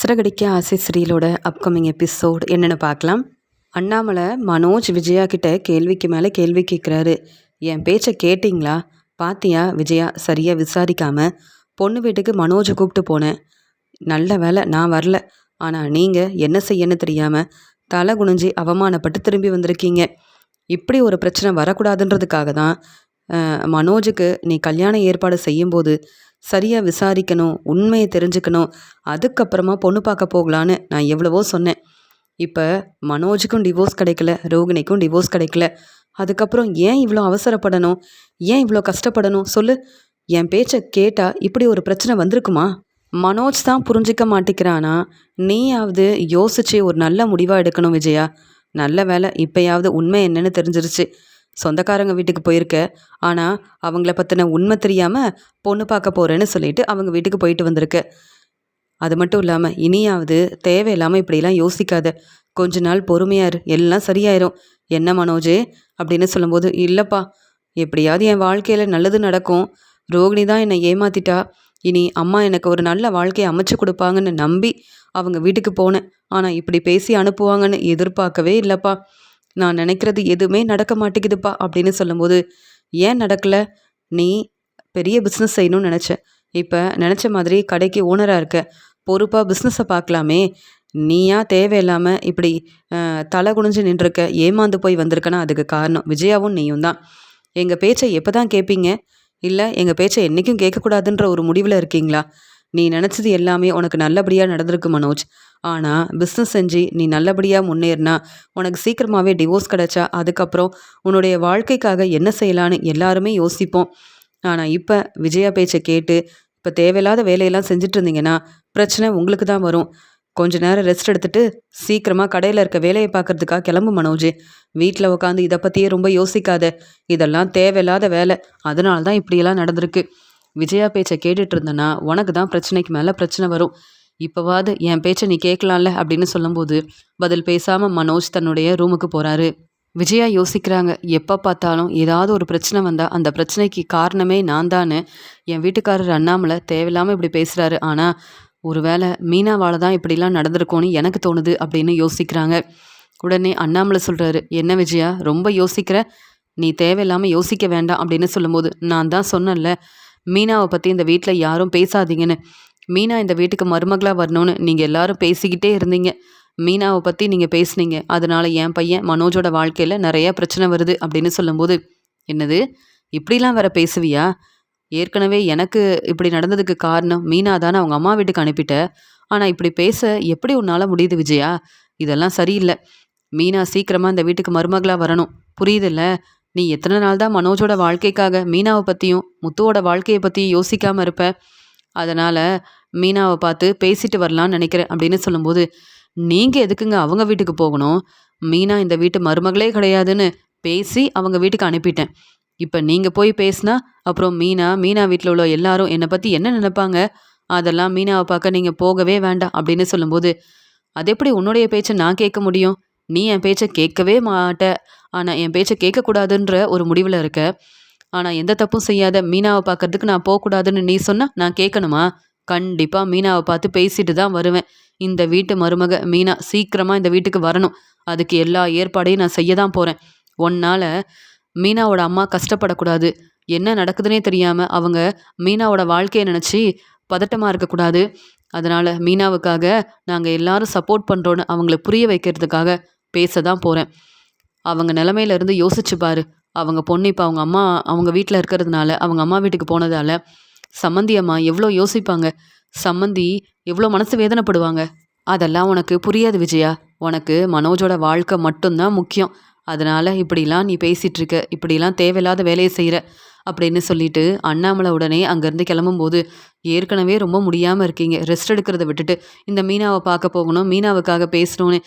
சிறகடிக்க ஆசை சீரியலோட upcoming episode என்னென்னு பார்க்கலாம். அண்ணாமலை மனோஜ் விஜயா கிட்ட கேள்விக்கு மேலே கேள்வி கேட்குறாரு. என் பேச்சை கேட்டிங்களா? பாத்தியா விஜயா சரியாக விசாரிக்காமல் பொண்ணு வீட்டுக்கு மனோஜை கூப்பிட்டு போனேன். நல்ல வேலை நான் வரல. ஆனால் நீங்கள் என்ன செய்யன்னு தெரியாமல் தலை குனிஞ்சி அவமானப்பட்டு திரும்பி வந்திருக்கீங்க. இப்படி ஒரு பிரச்சனை வரக்கூடாதுன்றதுக்காக தான் மனோஜுக்கு நீ கல்யாண ஏற்பாடு செய்யும்போது சரியாக விசாரிக்கணும், உண்மையை தெரிஞ்சுக்கணும், அதுக்கப்புறமா பொண்ணு பார்க்க போகலான்னு நான் எவ்வளவோ சொன்னேன். இப்போ மனோஜுக்கும் டிவோர்ஸ் கிடைக்கல, ரோகிணிக்கும் டிவோர்ஸ் கிடைக்கல. அதுக்கப்புறம் ஏன் இவ்வளோ அவசரப்படணும்? ஏன் இவ்வளோ கஷ்டப்படணும் சொல்லு? என் பேச்சை கேட்டால் இப்படி ஒரு பிரச்சனை வந்திருக்குமா? மனோஜ் தான் புரிஞ்சிக்க மாட்டேங்கிறானா? நீயாவது யோசிச்சு ஒரு நல்ல முடிவாக எடுக்கணும் விஜயா. நல்ல வேலை இப்போயாவது உண்மை என்னன்னு தெரிஞ்சிருச்சு. சொந்தக்காரங்க வீட்டுக்கு போயிருக்க, ஆனால் அவங்கள பற்றின உண்மை தெரியாமல் பொண்ணு பார்க்க போகிறேன்னு சொல்லிட்டு அவங்க வீட்டுக்கு போயிட்டு வந்திருக்க. அது மட்டும் இல்லாமல் இனியாவது தேவையில்லாமல் இப்படிலாம் யோசிக்காத. கொஞ்ச நாள் பொறுமையாரு, எல்லாம் சரியாயிரும். என்ன மனோஜே அப்படின்னு சொல்லும்போது, இல்லைப்பா, எப்படியாவது என் வாழ்க்கையில் நல்லது நடக்கும். ரோகிணி தான் என்னை ஏமாத்திட்டா. இனி அம்மா எனக்கு ஒரு நல்ல வாழ்க்கையை அமைச்சு கொடுப்பாங்கன்னு நம்பி அவங்க வீட்டுக்கு போனேன். ஆனால் இப்படி பேசி அனுப்புவாங்கன்னு எதிர்பார்க்கவே இல்லைப்பா. நான் நினைக்கிறது எதுவுமே நடக்க மாட்டேங்குதுப்பா அப்படின்னு சொல்லும்போது, ஏன் நடக்கலை? நீ பெரிய பிஸ்னஸ் செய்யணும்னு நினச்ச. இப்போ நினச்ச மாதிரி கடைக்கு ஓனராக இருக்க. பொறுப்பாக பிஸ்னஸை பார்க்கலாமே. நீயா தேவையில்லாமல் இப்படி தலை குனிஞ்சு நின்றுருக்க, ஏமாந்து போய் வந்திருக்கனா அதுக்கு காரணம் விஜயாவும் நீயும் தான். எங்கள் பேச்சை எப்போ தான் கேட்பீங்க? இல்லை எங்கள் பேச்சை என்றைக்கும் கேட்கக்கூடாதுன்ற ஒரு முடிவில் இருக்கீங்களா? நீ நினச்சது எல்லாமே உனக்கு நல்லபடியாக நடந்திருக்கு மனோஜ். ஆனால் பிஸ்னஸ் செஞ்சு நீ நல்லபடியாக முன்னேறினா, உனக்கு சீக்கிரமாகவே டிவோர்ஸ் கிடச்சா, அதுக்கப்புறம் உன்னுடைய வாழ்க்கைக்காக என்ன செய்யலான்னு எல்லாருமே யோசிப்போம். ஆனால் இப்போ விஜயா பேச்சை கேட்டு இப்போ தேவையில்லாத வேலையெல்லாம் செஞ்சுட்டு இருந்தீங்கன்னா பிரச்சனை உங்களுக்கு தான் வரும். கொஞ்ச நேரம் ரெஸ்ட் எடுத்துட்டு சீக்கிரமாக கடையில் இருக்க வேலையை பார்க்கறதுக்காக கிளம்பு மனோஜே. வீட்டில் உட்காந்து இதை பற்றியே ரொம்ப யோசிக்காத. இதெல்லாம் தேவையில்லாத வேலை. அதனால தான் இப்படியெல்லாம் நடந்திருக்கு. விஜயா பேச்சை கேட்டுட்டு இருந்தேன்னா உனக்கு தான் பிரச்சனைக்கு மேலே பிரச்சனை வரும். இப்போவாது என் பேச்சை நீ கேட்கலாம்ல அப்படின்னு சொல்லும்போது பதில் பேசாமல் மனோஜ் தன்னுடைய ரூமுக்கு போகிறாரு. விஜயா யோசிக்கிறாங்க, எப்போ பார்த்தாலும் ஏதாவது ஒரு பிரச்சனை வந்தால் அந்த பிரச்சனைக்கு காரணமே நான் தானே. என் வீட்டுக்காரர் அண்ணாமலை தேவையில்லாமல் இப்படி பேசுகிறாரு. ஆனால் ஒருவேளை மீனாவால் தான் இப்படிலாம் நடந்திருக்கோன்னு எனக்கு தோணுது அப்படின்னு யோசிக்கிறாங்க. உடனே அண்ணாமலை சொல்கிறாரு, என்ன விஜயா ரொம்ப யோசிக்கிற? நீ தேவையில்லாமல் யோசிக்க வேண்டாம் அப்படின்னு சொல்லும்போது, நான் தான் சொன்னேன்ல மீனாவை பற்றி இந்த வீட்டில் யாரும் பேசாதீங்கன்னு. மீனா இந்த வீட்டுக்கு மருமகளாக வரணும்னு நீங்கள் எல்லாரும் பேசிக்கிட்டே இருந்தீங்க. மீனாவை பற்றி நீங்கள் பேசுனீங்க. அதனால் என் பையன் மனோஜோட வாழ்க்கையில் நிறையா பிரச்சனை வருது அப்படின்னு சொல்லும்போது, என்னது இப்படிலாம் வேற பேசுவியா? ஏற்கனவே எனக்கு இப்படி நடந்ததுக்கு காரணம் மீனா தானே அவங்க அம்மா வீட்டுக்கு அனுப்பிட்ட. ஆனால் இப்படி பேச எப்படி உன்னால் முடியுது விஜயா? இதெல்லாம் சரியில்லை. மீனா சீக்கிரமாக இந்த வீட்டுக்கு மருமகளாக வரணும். புரியுதில்ல? நீ எத்தனை நாள் தான் மனோஜோட வாழ்க்கைக்காக மீனாவை பற்றியும் முத்துவோட வாழ்க்கையை பற்றியும் யோசிக்காமல் இருப்ப? அதனால் மீனாவை பார்த்து பேசிட்டு வரலான்னு நினைக்கிறேன் அப்படின்னு சொல்லும்போது, நீங்கள் எதுக்குங்க அவங்க வீட்டுக்கு போகணும்? மீனா இந்த வீட்டு மருமகளே கிடையாதுன்னு பேசி அவங்க வீட்டுக்கு அனுப்பிட்டேன். இப்போ நீங்கள் போய் பேசினா அப்புறம் மீனா வீட்டில் உள்ள எல்லாரும் என்னை பற்றி என்ன நினைப்பாங்க? அதெல்லாம் மீனாவை பார்க்க நீங்கள் போகவே வேண்டாம் அப்படின்னு சொல்லும்போது, அது எப்படி உன்னுடைய பேச்சை நான் கேட்க முடியும்? நீ என் பேச்சை கேட்கவே மாட்ட. ஆனால் என் பேச்சை கேட்கக்கூடாதுன்ற ஒரு முடிவில் இருக்க. ஆனால் எந்த தப்பும் செய்யாத மீனாவை பார்க்கறதுக்கு நான் போகக்கூடாதுன்னு நீ சொன்னால் நான் கேட்கணுமா? கண்டிப்பாக மீனாவை பார்த்து பேசிட்டு தான் வருவேன். இந்த வீட்டு மருமக மீனா சீக்கிரமாக இந்த வீட்டுக்கு வரணும். அதுக்கு எல்லா ஏற்பாடையும் நான் செய்ய தான் போகிறேன். உன்னால் மீனாவோட அம்மா கஷ்டப்படக்கூடாது. என்ன நடக்குதுன்னே தெரியாமல் அவங்க மீனாவோட வாழ்க்கையை நினச்சி பதட்டமாக இருக்கக்கூடாது. அதனால் மீனாவுக்காக நாங்கள் எல்லாரும் சப்போர்ட் பண்ணுறோன்னு அவங்கள புரிய வைக்கிறதுக்காக பேச தான் போகிறேன். அவங்க நிலமையிலேருந்து யோசிச்சு பாரு. அவங்க பொண்ணு இப்போ அவங்க வீட்டில் இருக்கிறதுனால அவங்க அம்மா வீட்டுக்கு போனதால் சம்மந்தி அம்மா எவ்வளோ யோசிப்பாங்க. சம்மந்தி எவ்வளோ மனசு வேதனைப்படுவாங்க. அதெல்லாம் உனக்கு புரியாது விஜயா. உனக்கு மனோஜோட வாழ்க்கை மட்டும்தான் முக்கியம். அதனால் இப்படிலாம் நீ பேசிகிட்டு இருக்க, இப்படிலாம் தேவையில்லாத வேலையை செய்கிற அப்படின்னு சொல்லிட்டு அண்ணாமலை உடனே அங்கேருந்து கிளம்பும்போது, ஏற்கனவே ரொம்ப முடியாமல் இருக்கீங்க, ரெஸ்ட் எடுக்கிறத விட்டுட்டு இந்த மீனாவை பார்க்க போகணும், மீனாவுக்காக பேசணும்னு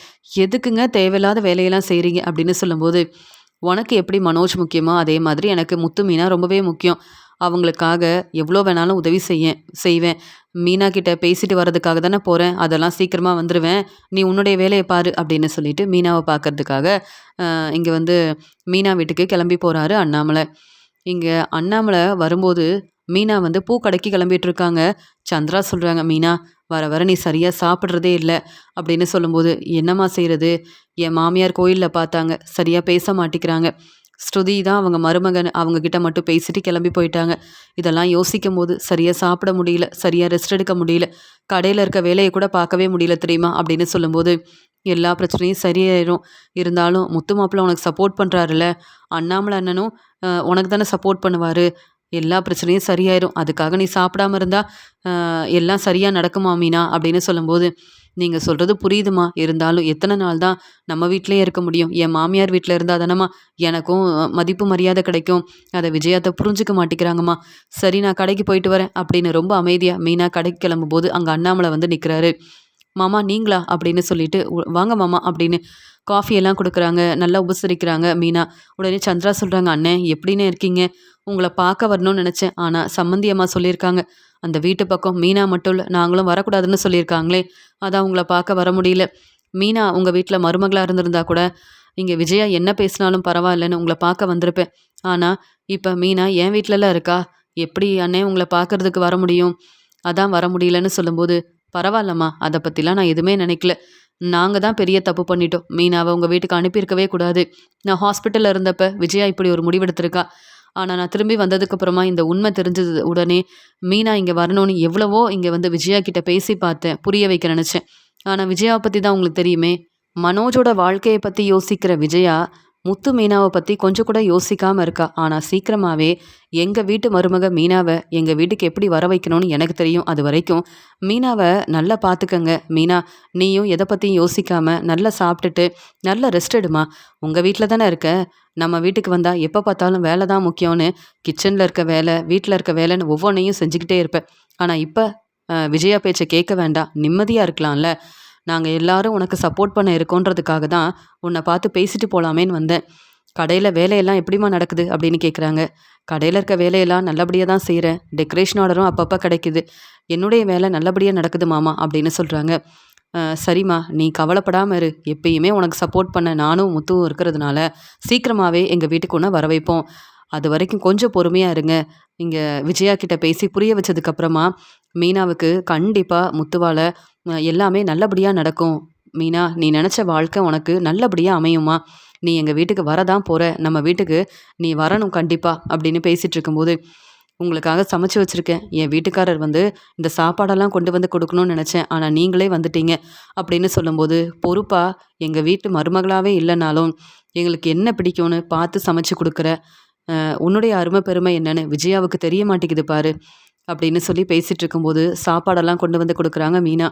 எதுக்குங்க தேவையில்லாத வேலையெல்லாம் செய்கிறீங்க அப்படின்னு சொல்லும்போது, உனக்கு எப்படி மனோஜ் முக்கியமோ அதே மாதிரி எனக்கு முத்து மீனா ரொம்பவே முக்கியம். அவங்களுக்காக எவ்வளோ வேணாலும் உதவி செய்வேன். மீனா கிட்ட பேசிட்டு வர்றதுக்காக தானே போகிறேன். அதெல்லாம் சீக்கிரமாக வந்துடுவேன். நீ உன்னுடைய வேலையை பாரு அப்படின்னு சொல்லிட்டு மீனாவை பார்க்கறதுக்காக இங்கே வந்து மீனா வீட்டுக்கு கிளம்பி போகிறாரு அண்ணாமலை. இங்கே அண்ணாமலை வரும்போது மீனா வந்து பூ கடைக்கு கிளம்பிட்டு இருக்காங்க. சந்திரா சொல்கிறாங்க, மீனா வர வர நீ சரியாக சாப்பிட்றதே இல்லை அப்படின்னு சொல்லும்போது, என்னம்மா செய்கிறது, என் மாமியார் கோயிலில் பார்த்தாங்க, சரியாக பேச மாட்டேங்கிறாங்க. ஸ்ருதி தான் அவங்க மருமகன், அவங்க கிட்ட மட்டும் பேசிட்டு கிளம்பி போயிட்டாங்க. இதெல்லாம் யோசிக்கும் போது சரியாக சாப்பிட முடியல, சரியாக ரெஸ்ட் எடுக்க முடியல, கடையில் இருக்க வேலையை கூட பார்க்கவே முடியல தெரியுமா அப்படின்னு சொல்லும்போது, எல்லா பிரச்சனையும் சரியாயிரும். இருந்தாலும் முத்து மாப்பிள்ளை உனக்கு சப்போர்ட் பண்ணுறாருல்ல, அண்ணாமலை அண்ணனும் உனக்கு தானே சப்போர்ட் பண்ணுவார், எல்லா பிரச்சனையும் சரியாயிரும். அதுக்காக நீ சாப்பிடாம இருந்தா எல்லாம் சரியா நடக்குமா மீனா? அப்படின்னு சொல்லும்போது, நீங்க சொல்றது புரியுதும்மா. இருந்தாலும் எத்தன நாள் தான் நம்ம வீட்லயே இருக்க முடியும்? என் மாமியார் வீட்ல இருந்தா தானம்மா எனக்கும் மதிப்பு மரியாதை கிடைக்கும். அத விஜயா அத்த புரிஞ்சுக்க மாட்டேங்கிறாங்கம்மா. சரி நான் கடைக்கு போயிட்டு வரேன் அப்படின்னு ரொம்ப அமைதியா மீனா கடைக்கு கிளம்பும்போது, அங்க அண்ணாமலை வந்து நிக்கிறாரு. மாமா நீங்களா? அப்படின்னு சொல்லிட்டு, வாங்க மாமா அப்படின்னு காஃபி எல்லாம் குடுக்குறாங்க. நல்லா உபசரிக்கிறாங்க மீனா. உடனே சந்திரா சொல்றாங்க, அண்ணே எப்படிண்ணே இருக்கீங்க? உங்கள பார்க்க வரணும்னு நெனச்சேன். ஆனா சம்மந்தி அம்மா சொல்லியிருக்காங்க. அந்த வீட்டு பக்கம் மீனா மட்டும் இல்ல, நாங்களும் வரக்கூடாதுன்னு சொல்லியிருக்காங்களே. அதான் உங்கள பார்க்க வர முடியல. மீனா உங்க வீட்ல மருமகளா இருந்திருந்தா கூட, இங்க விஜயா என்ன பேசினாலும் பரவாயில்லன்னு உங்கள பார்க்க வந்திருப்பேன். ஆனா, இப்ப மீனா என் வீட்லலாம் இருக்கா. எப்படி அண்ணே உங்கள பார்க்கறதுக்கு வர முடியும்? அதான் வர முடியலன்னு சொல்லும்போது, பரவாயில்லம்மா. அத பத்திலாம் நான் எதுவுமே நினைக்கல. நாங்க தான் பெரிய தப்பு பண்ணிட்டோம். மீனாவ உங்க வீட்டுக்கு அனுப்பியிருக்கவே கூடாது. நான் ஹாஸ்பிட்டல்ல இருந்தப்ப விஜயா இப்படி ஒரு முடிவெடுத்திருக்கா. ஆனா, நான் திரும்பி வந்ததுக்கு அப்புறமா இந்த உண்மை தெரிஞ்சது உடனே, மீனா இங்க வரணும்னு எவ்வளவோ இங்க வந்து விஜயா கிட்ட பேசி பார்த்தேன். புரிய வைக்க நினைச்சேன். ஆனா, விஜயாவ பத்தி தான் உங்களுக்கு தெரியுமே. மனோஜோட வாழ்க்கைய பத்தி யோசிக்கிற விஜயா, முத்து மீனாவ பத்தி கொஞ்சம் கூட யோசிக்காம இருக்கா. ஆனா, சீக்கிரமாவே எங்க வீட்டு மருமக மீனாவ எங்க வீட்டுக்கு எப்படி வர வைக்கணும்னு எனக்கு தெரியும். அதுவரைக்கும் மீனாவ நல்லா பார்த்துக்கங்க. மீனா, நீயும் எத பத்தியும் யோசிக்காம நல்லா சாப்பிட்டுட்டு நல்லா ரெஸ்ட் எடும்மா. உங்க வீட்ல தானே இருக்க. நம்ம வீட்டுக்கு வந்தா எப்ப பார்த்தாலும் வேலை தான் முக்கியம்னு கிச்சன்ல இருக்க வேலை, வீட்ல இருக்க வேலைன்னு ஒவ்வொன்னையும் செஞ்சுக்கிட்டே இருப்ப. ஆனா இப்ப விஜயா பேச்ச கேட்க வேண்டாம். நிம்மதியா இருக்கலாம்ல. நாங்க எல்லாரும் உனக்கு சப்போர்ட் பண்ண இருக்கோன்றதுக்காக தான் உன்னை பார்த்து பேசிட்டு போலாமேன்னு வந்தேன். கடையில வேலையெல்லாம் எப்படிம்மா நடக்குது அப்படின்னு கேட்குறாங்க. கடையில இருக்க வேலையெல்லாம் நல்லபடியா தான் செய்றேன். டெக்கரேஷன் ஆர்டரும் அப்பப்ப கிடைக்குது. என்னுடைய வேலை நல்லபடியா நடக்குது மாமா அப்படின்னு சொல்றாங்க. சரிம்மா நீ கவலைப்படாம இரு. எப்பயுமே உனக்கு சப்போர்ட் பண்ண நானும் முத்துவும் இருக்கிறதுனால சீக்கிரமாவே எங்க வீட்டுக்கு உன்ன வர வைப்போம். அதுவரைக்கும் கொஞ்சம் பொறுமையா இருங்க. இங்க விஜயா கிட்ட பேசி புரிய வச்சதுக்கு அப்புறமா மீனாவுக்கு கண்டிப்பா முத்துவால எல்லாமே நல்லபடியா நடக்கும். மீனா நீ நெனச்ச வாழ்க்கை உனக்கு நல்லபடியா அமையும்மா. நீ எங்க வீட்டுக்கு வரதான் போற. நம்ம வீட்டுக்கு நீ வரணும் கண்டிப்பா அப்படின்னு பேசிட்டு இருக்கும்போது, உங்களுக்காக சமைச்சு வச்சிருக்கேன். என் வீட்டுக்காரர் வந்து இந்த சாப்பாடெல்லாம் கொண்டு வந்து கொடுக்கணும்னு நெனச்சேன். ஆனா நீங்களே வந்துட்டீங்க அப்படின்னு சொல்லும்போது, பொறுப்பா எங்க வீட்டு மருமகளாவே இல்லனாலும், எங்களுக்கு என்ன பிடிக்கும்னு பார்த்து சமைச்சு குடுக்குற. உன்னுடைய அருமை பெருமை என்னன்னு விஜயாவுக்கு தெரிய மாட்டேங்குது பாரு. அப்படின்னு சொல்லி பேசிட்டு இருக்கும்போது, சாப்பாடெல்லாம் கொண்டு வந்து குடுக்குறாங்க மீனா.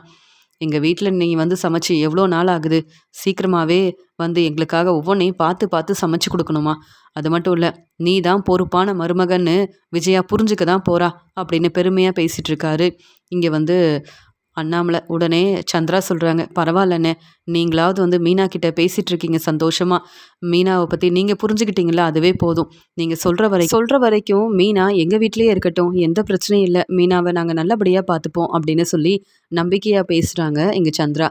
எங்க வீட்ல நீ வந்து சமைச்சு எவ்வளோ நாள் ஆகுது? சீக்கிரமாவே வந்து எங்களுக்காக ஒவ்வொன்னையும் பார்த்து பார்த்து சமைச்சு குடுக்கணுமா? அது மட்டும் இல்ல, நீ தான் பொறுப்பான மருமகன்னு விஜயா புரிஞ்சுக்க தான் போறா. அப்படின்னு பெருமையா பேசிட்டு இருக்காரு. இங்க வந்து அண்ணாமலை. உடனே சந்திரா சொல்றாங்க, "பரவாயில்லண்ணே, நீங்களாவது வந்து மீனா கிட்ட பேசிட்டு இருக்கீங்க சந்தோஷமா. மீனாவ பத்தி நீங்க புரிஞ்சுக்கிட்டீங்கல்ல, அதுவே போதும். நீங்க சொல்ற வரைக்கும் மீனா எங்க வீட்லயே இருக்கட்டும். எந்த பிரச்சனையும் இல்ல. மீனாவ நாங்க நல்லபடியா பார்த்துப்போம்." அப்படின்னு சொல்லி நம்பிக்கையா பேசுறாங்க இங்க சந்திரா.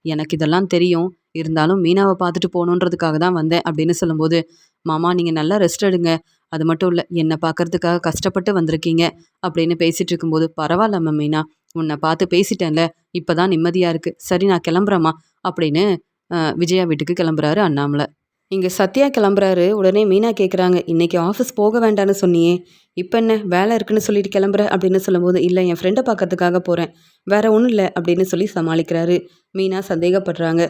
"எனக்கு இதெல்லாம் தெரியும். இருந்தாலும் மீனாவ பார்த்துட்டு போணுன்றதுக்காக தான் வந்தேன்." அப்படின்னு சொல்லும்போது, "மாமா நீங்க நல்லா ரெஸ்ட் எடுங்க. அது மட்டும் இல்ல, என்ன பார்க்கறதுக்காக கஷ்டப்பட்டு வந்திருக்கீங்க." அப்படின்னு பேசிட்டு இருக்கும்போது, "பரவாயில்லம்மா மீனா. உன்னை பார்த்து பேசிட்டேன்ல, இப்பதான் நிம்மதியா இருக்கு. சரி நான் கிளம்புறேம்மா." அப்படின்னு விஜயா வீட்டுக்கு கிளம்புறாரு அண்ணாமலை. இங்க சத்யா கிளம்புறாரு. உடனே மீனா கேட்குறாங்க, "இன்னைக்கு ஆஃபீஸ் போக வேண்டான்னு சொன்னியே, இப்ப என்ன வேலை இருக்குன்னு சொல்லிட்டு கிளம்புற?" அப்படின்னு சொல்லும்போது, "இல்ல என் ஃப்ரெண்ட பார்க்கறதுக்காக போறேன். வேற ஒண்ணும் இல்ல." அப்படின்னு சொல்லி சமாளிக்கிறாரு. மீனா சந்தேகப்படுறாங்க.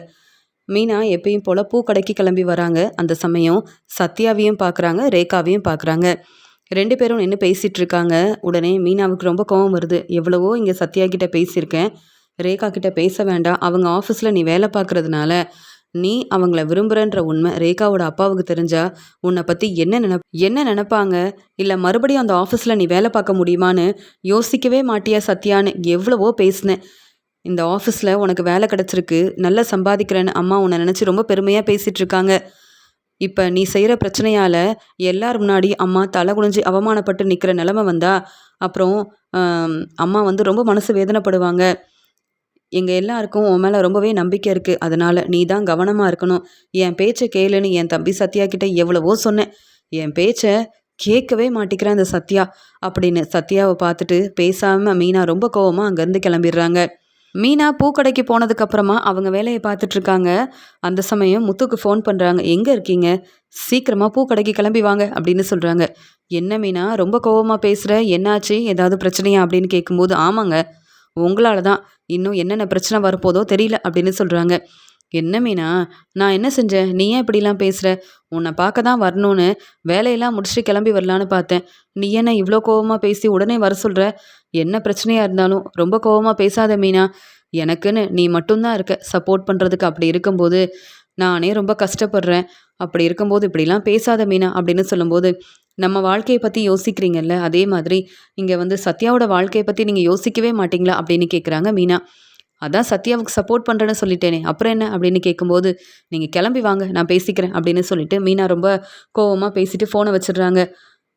மீனா எப்பயும் போல பூக்கடைக்கு கிளம்பி வராங்க. அந்த சமயம் சத்யாவையும் பார்க்குறாங்க, ரேகாவையும் பார்க்குறாங்க. 2 பேரும் நின்னு பேசிட்டு இருக்காங்க. உடனே மீனாவுக்கு ரொம்ப கோவம் வருது. எவ்வளவோ இங்க சத்யா கிட்ட பேசியிருக்கேன். ரேகா கிட்ட பேச வேண்டாம். அவங்க ஆஃபீஸ்ல நீ வேலை பார்க்கறதுனால, நீ அவங்கள விரும்புறன்ற உண்மை ரேகாவோட அப்பாவுக்கு தெரிஞ்சா, உன்னை பத்தி என்ன நெனைப்பாங்க? இல்ல மறுபடியும் அந்த ஆஃபீஸ்ல நீ வேலை பார்க்க முடியுமான்னு யோசிக்கவே மாட்டியா சத்யான்னு எவ்வளவோ பேசினேன். இந்த ஆஃபீஸ்ல உனக்கு வேலை கிடைச்சிருக்கு. நல்லா சம்பாதிக்கிறேன்னு அம்மா உன்னை நினைச்சு ரொம்ப பெருமையா பேசிட்டு இருக்காங்க. இப்ப நீ செய்ற பிரச்சனையால எல்லார் முன்னாடி அம்மா தலை குனிஞ்சு அவமானப்பட்டு நிக்கிற நிலைமை வந்தா, அப்புறம் அம்மா வந்து ரொம்ப மனசு வேதனைப்படுவாங்க. எங்க எல்லாருக்கும் உன் மேல ரொம்பவே நம்பிக்கை இருக்கு. அதனால நீ தான் கவனமா இருக்கணும். என் பேச்ச கேளுன்னு என் தம்பி சத்யா கிட்ட எவ்வளவோ சொன்னேன். என் பேச்ச கேட்கவே மாட்டேங்கிறான் இந்த சத்யா." அப்படின்னு சத்யாவ பார்த்துட்டு பேசாம மீனா ரொம்ப கோவமா அங்கேருந்து கிளம்பிடுறாங்க. மீனா பூக்கடைக்கு போனதுக்கப்புறமா அவங்க வேலையை பார்த்துட்ருக்காங்க. அந்த சமயம் முத்துக்கு ஃபோன் பண்ணுறாங்க. எங்கே இருக்கீங்க? சீக்கிரமாக பூக்கடைக்கு கிளம்பி வாங்க அப்படின்னு சொல்கிறாங்க. என்ன மீனா ரொம்ப கோவமாக பேசுகிற, என்னாச்சு, ஏதாவது பிரச்சனையா அப்படின்னு கேட்கும்போது, ஆமாங்க, உங்களால தான் இன்னும் என்னென்ன பிரச்சனை வரப்போதோ தெரியல அப்படின்னு சொல்கிறாங்க. என்ன மீனா, நான் என்ன செஞ்சேன், நீ ஏன் இப்படிலாம் பேசுகிற? உன்னை பார்க்க தான் வரணும்னு வேலையெல்லாம் முடிச்சுட்டு கிளம்பி வரலான்னு பார்த்தேன். நீ என்ன இவ்வளோ கோவமாக பேசி உடனே வர சொல்கிற? என்ன பிரச்சனையாக இருந்தாலும் ரொம்ப கோவமாக பேசாத மீனா. எனக்குன்னு நீ மட்டும்தான் இருக்க சப்போர்ட் பண்ணுறதுக்கு. அப்படி இருக்கும்போது நானே ரொம்ப கஷ்டப்படுறேன். அப்படி இருக்கும்போது இப்படிலாம் பேசாத மீனா அப்படின்னு சொல்லும்போது, நம்ம வாழ்க்கையை பற்றி யோசிக்கிறீங்கல்ல, அதே மாதிரி இங்கே வந்து சத்யாவோட வாழ்க்கையை பற்றி நீங்கள் யோசிக்கவே மாட்டீங்களா அப்படின்னு கேட்குறாங்க மீனா. அதான் சத்யாவுக்கு சப்போர்ட் பண்ணுறேன்னு சொல்லிட்டேனே, அப்புறம் என்ன அப்படின்னு கேட்கும்போது, நீங்கள் கிளம்பி வாங்க, நான் பேசிக்கிறேன் அப்படின்னு சொல்லிட்டு மீனா ரொம்ப கோவமாக பேசிட்டு ஃபோனை வச்சிடுறாங்க.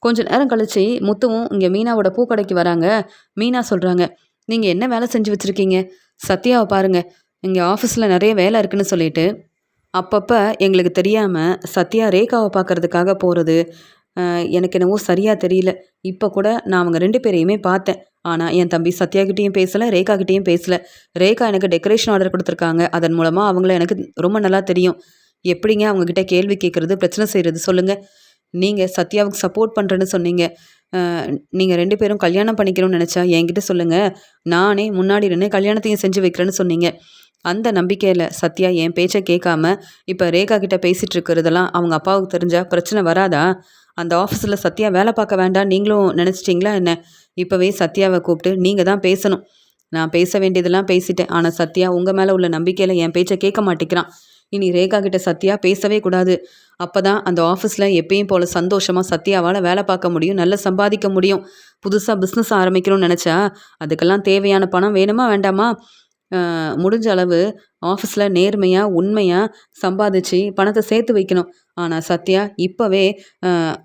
கொஞ்ச நேரம் கழிச்சு முத்துவும் இங்கே மீனாவோட பூக்கடைக்கு வராங்க. மீனா சொல்கிறாங்க, நீங்கள் என்ன வேலை செஞ்சு வச்சுருக்கீங்க? சத்யாவை பாருங்க, இங்கே ஆஃபீஸில் நிறைய வேலை இருக்குன்னு சொல்லிட்டு அப்பப்போ எங்களுக்கு தெரியாமல் சத்யா ரேகாவை பார்க்கறதுக்காக போகிறது எனக்கு என்னவோ சரியாக தெரியல. இப்போ கூட நான் அவங்க 2 பேரையுமே பார்த்தேன். ஆனால் என் தம்பி சத்யாகிட்டேயும் பேசலை, ரேகாகிட்டேயும் பேசலை. ரேகா எனக்கு டெக்கரேஷன் ஆர்டர் கொடுத்துருக்காங்க. அதன் மூலமாக அவங்கள எனக்கு ரொம்ப நல்லா தெரியும். எப்படிங்க அவங்கக்கிட்ட கேள்வி கேட்குறது, பிரச்சனை செய்கிறது சொல்லுங்கள். நீங்கள் சத்யாவுக்கு சப்போர்ட் பண்ணுறேன்னு சொன்னீங்க. நீங்கள் 2 பேரும் கல்யாணம் பண்ணிக்கணும்னு நினச்சா என்கிட்ட சொல்லுங்கள். நானே முன்னாடி நின்று கல்யாணத்தையும் செஞ்சு வைக்கிறேன்னு சொன்னீங்க. அந்த நம்பிக்கையில் சத்யா என் பேச்சை கேட்காம இப்போ ரேகா கிட்ட பேசிகிட்டு இருக்கிறதெல்லாம் அவங்க அப்பாவுக்கு தெரிஞ்சால் பிரச்சனை வராதா? அந்த ஆஃபீஸில் சத்யா வேலை பார்க்க வேண்டாம் நீங்களும் நினச்சிட்டிங்களா என்ன? இப்போவே சத்யாவை கூப்பிட்டு நீங்கள் தான் பேசணும். நான் பேச வேண்டியதெல்லாம் பேசிட்டேன். ஆனால் சத்யா உங்கள் மேலே உள்ள நம்பிக்கையில் என் பேச்சை கேட்க மாட்டேங்கிறான். இனி ரேகா கிட்ட சத்யா பேசவே கூடாது. அப்போ தான் அந்த ஆஃபீஸில் எப்பயும் போல் சந்தோஷமாக சத்யாவால் வேலை பார்க்க முடியும், நல்லா சம்பாதிக்க முடியும். புதுசாக பிஸ்னஸ் ஆரம்பிக்கணும்னு நினச்சா அதுக்கெல்லாம் தேவையான பணம் வேணுமா வேண்டாமா? முடிஞ்ச அளவு ஆஃபீஸில் நேர்மையாக உண்மையாக சம்பாதிச்சு பணத்தை சேர்த்து வைக்கணும். ஆனால் சத்யா இப்போவே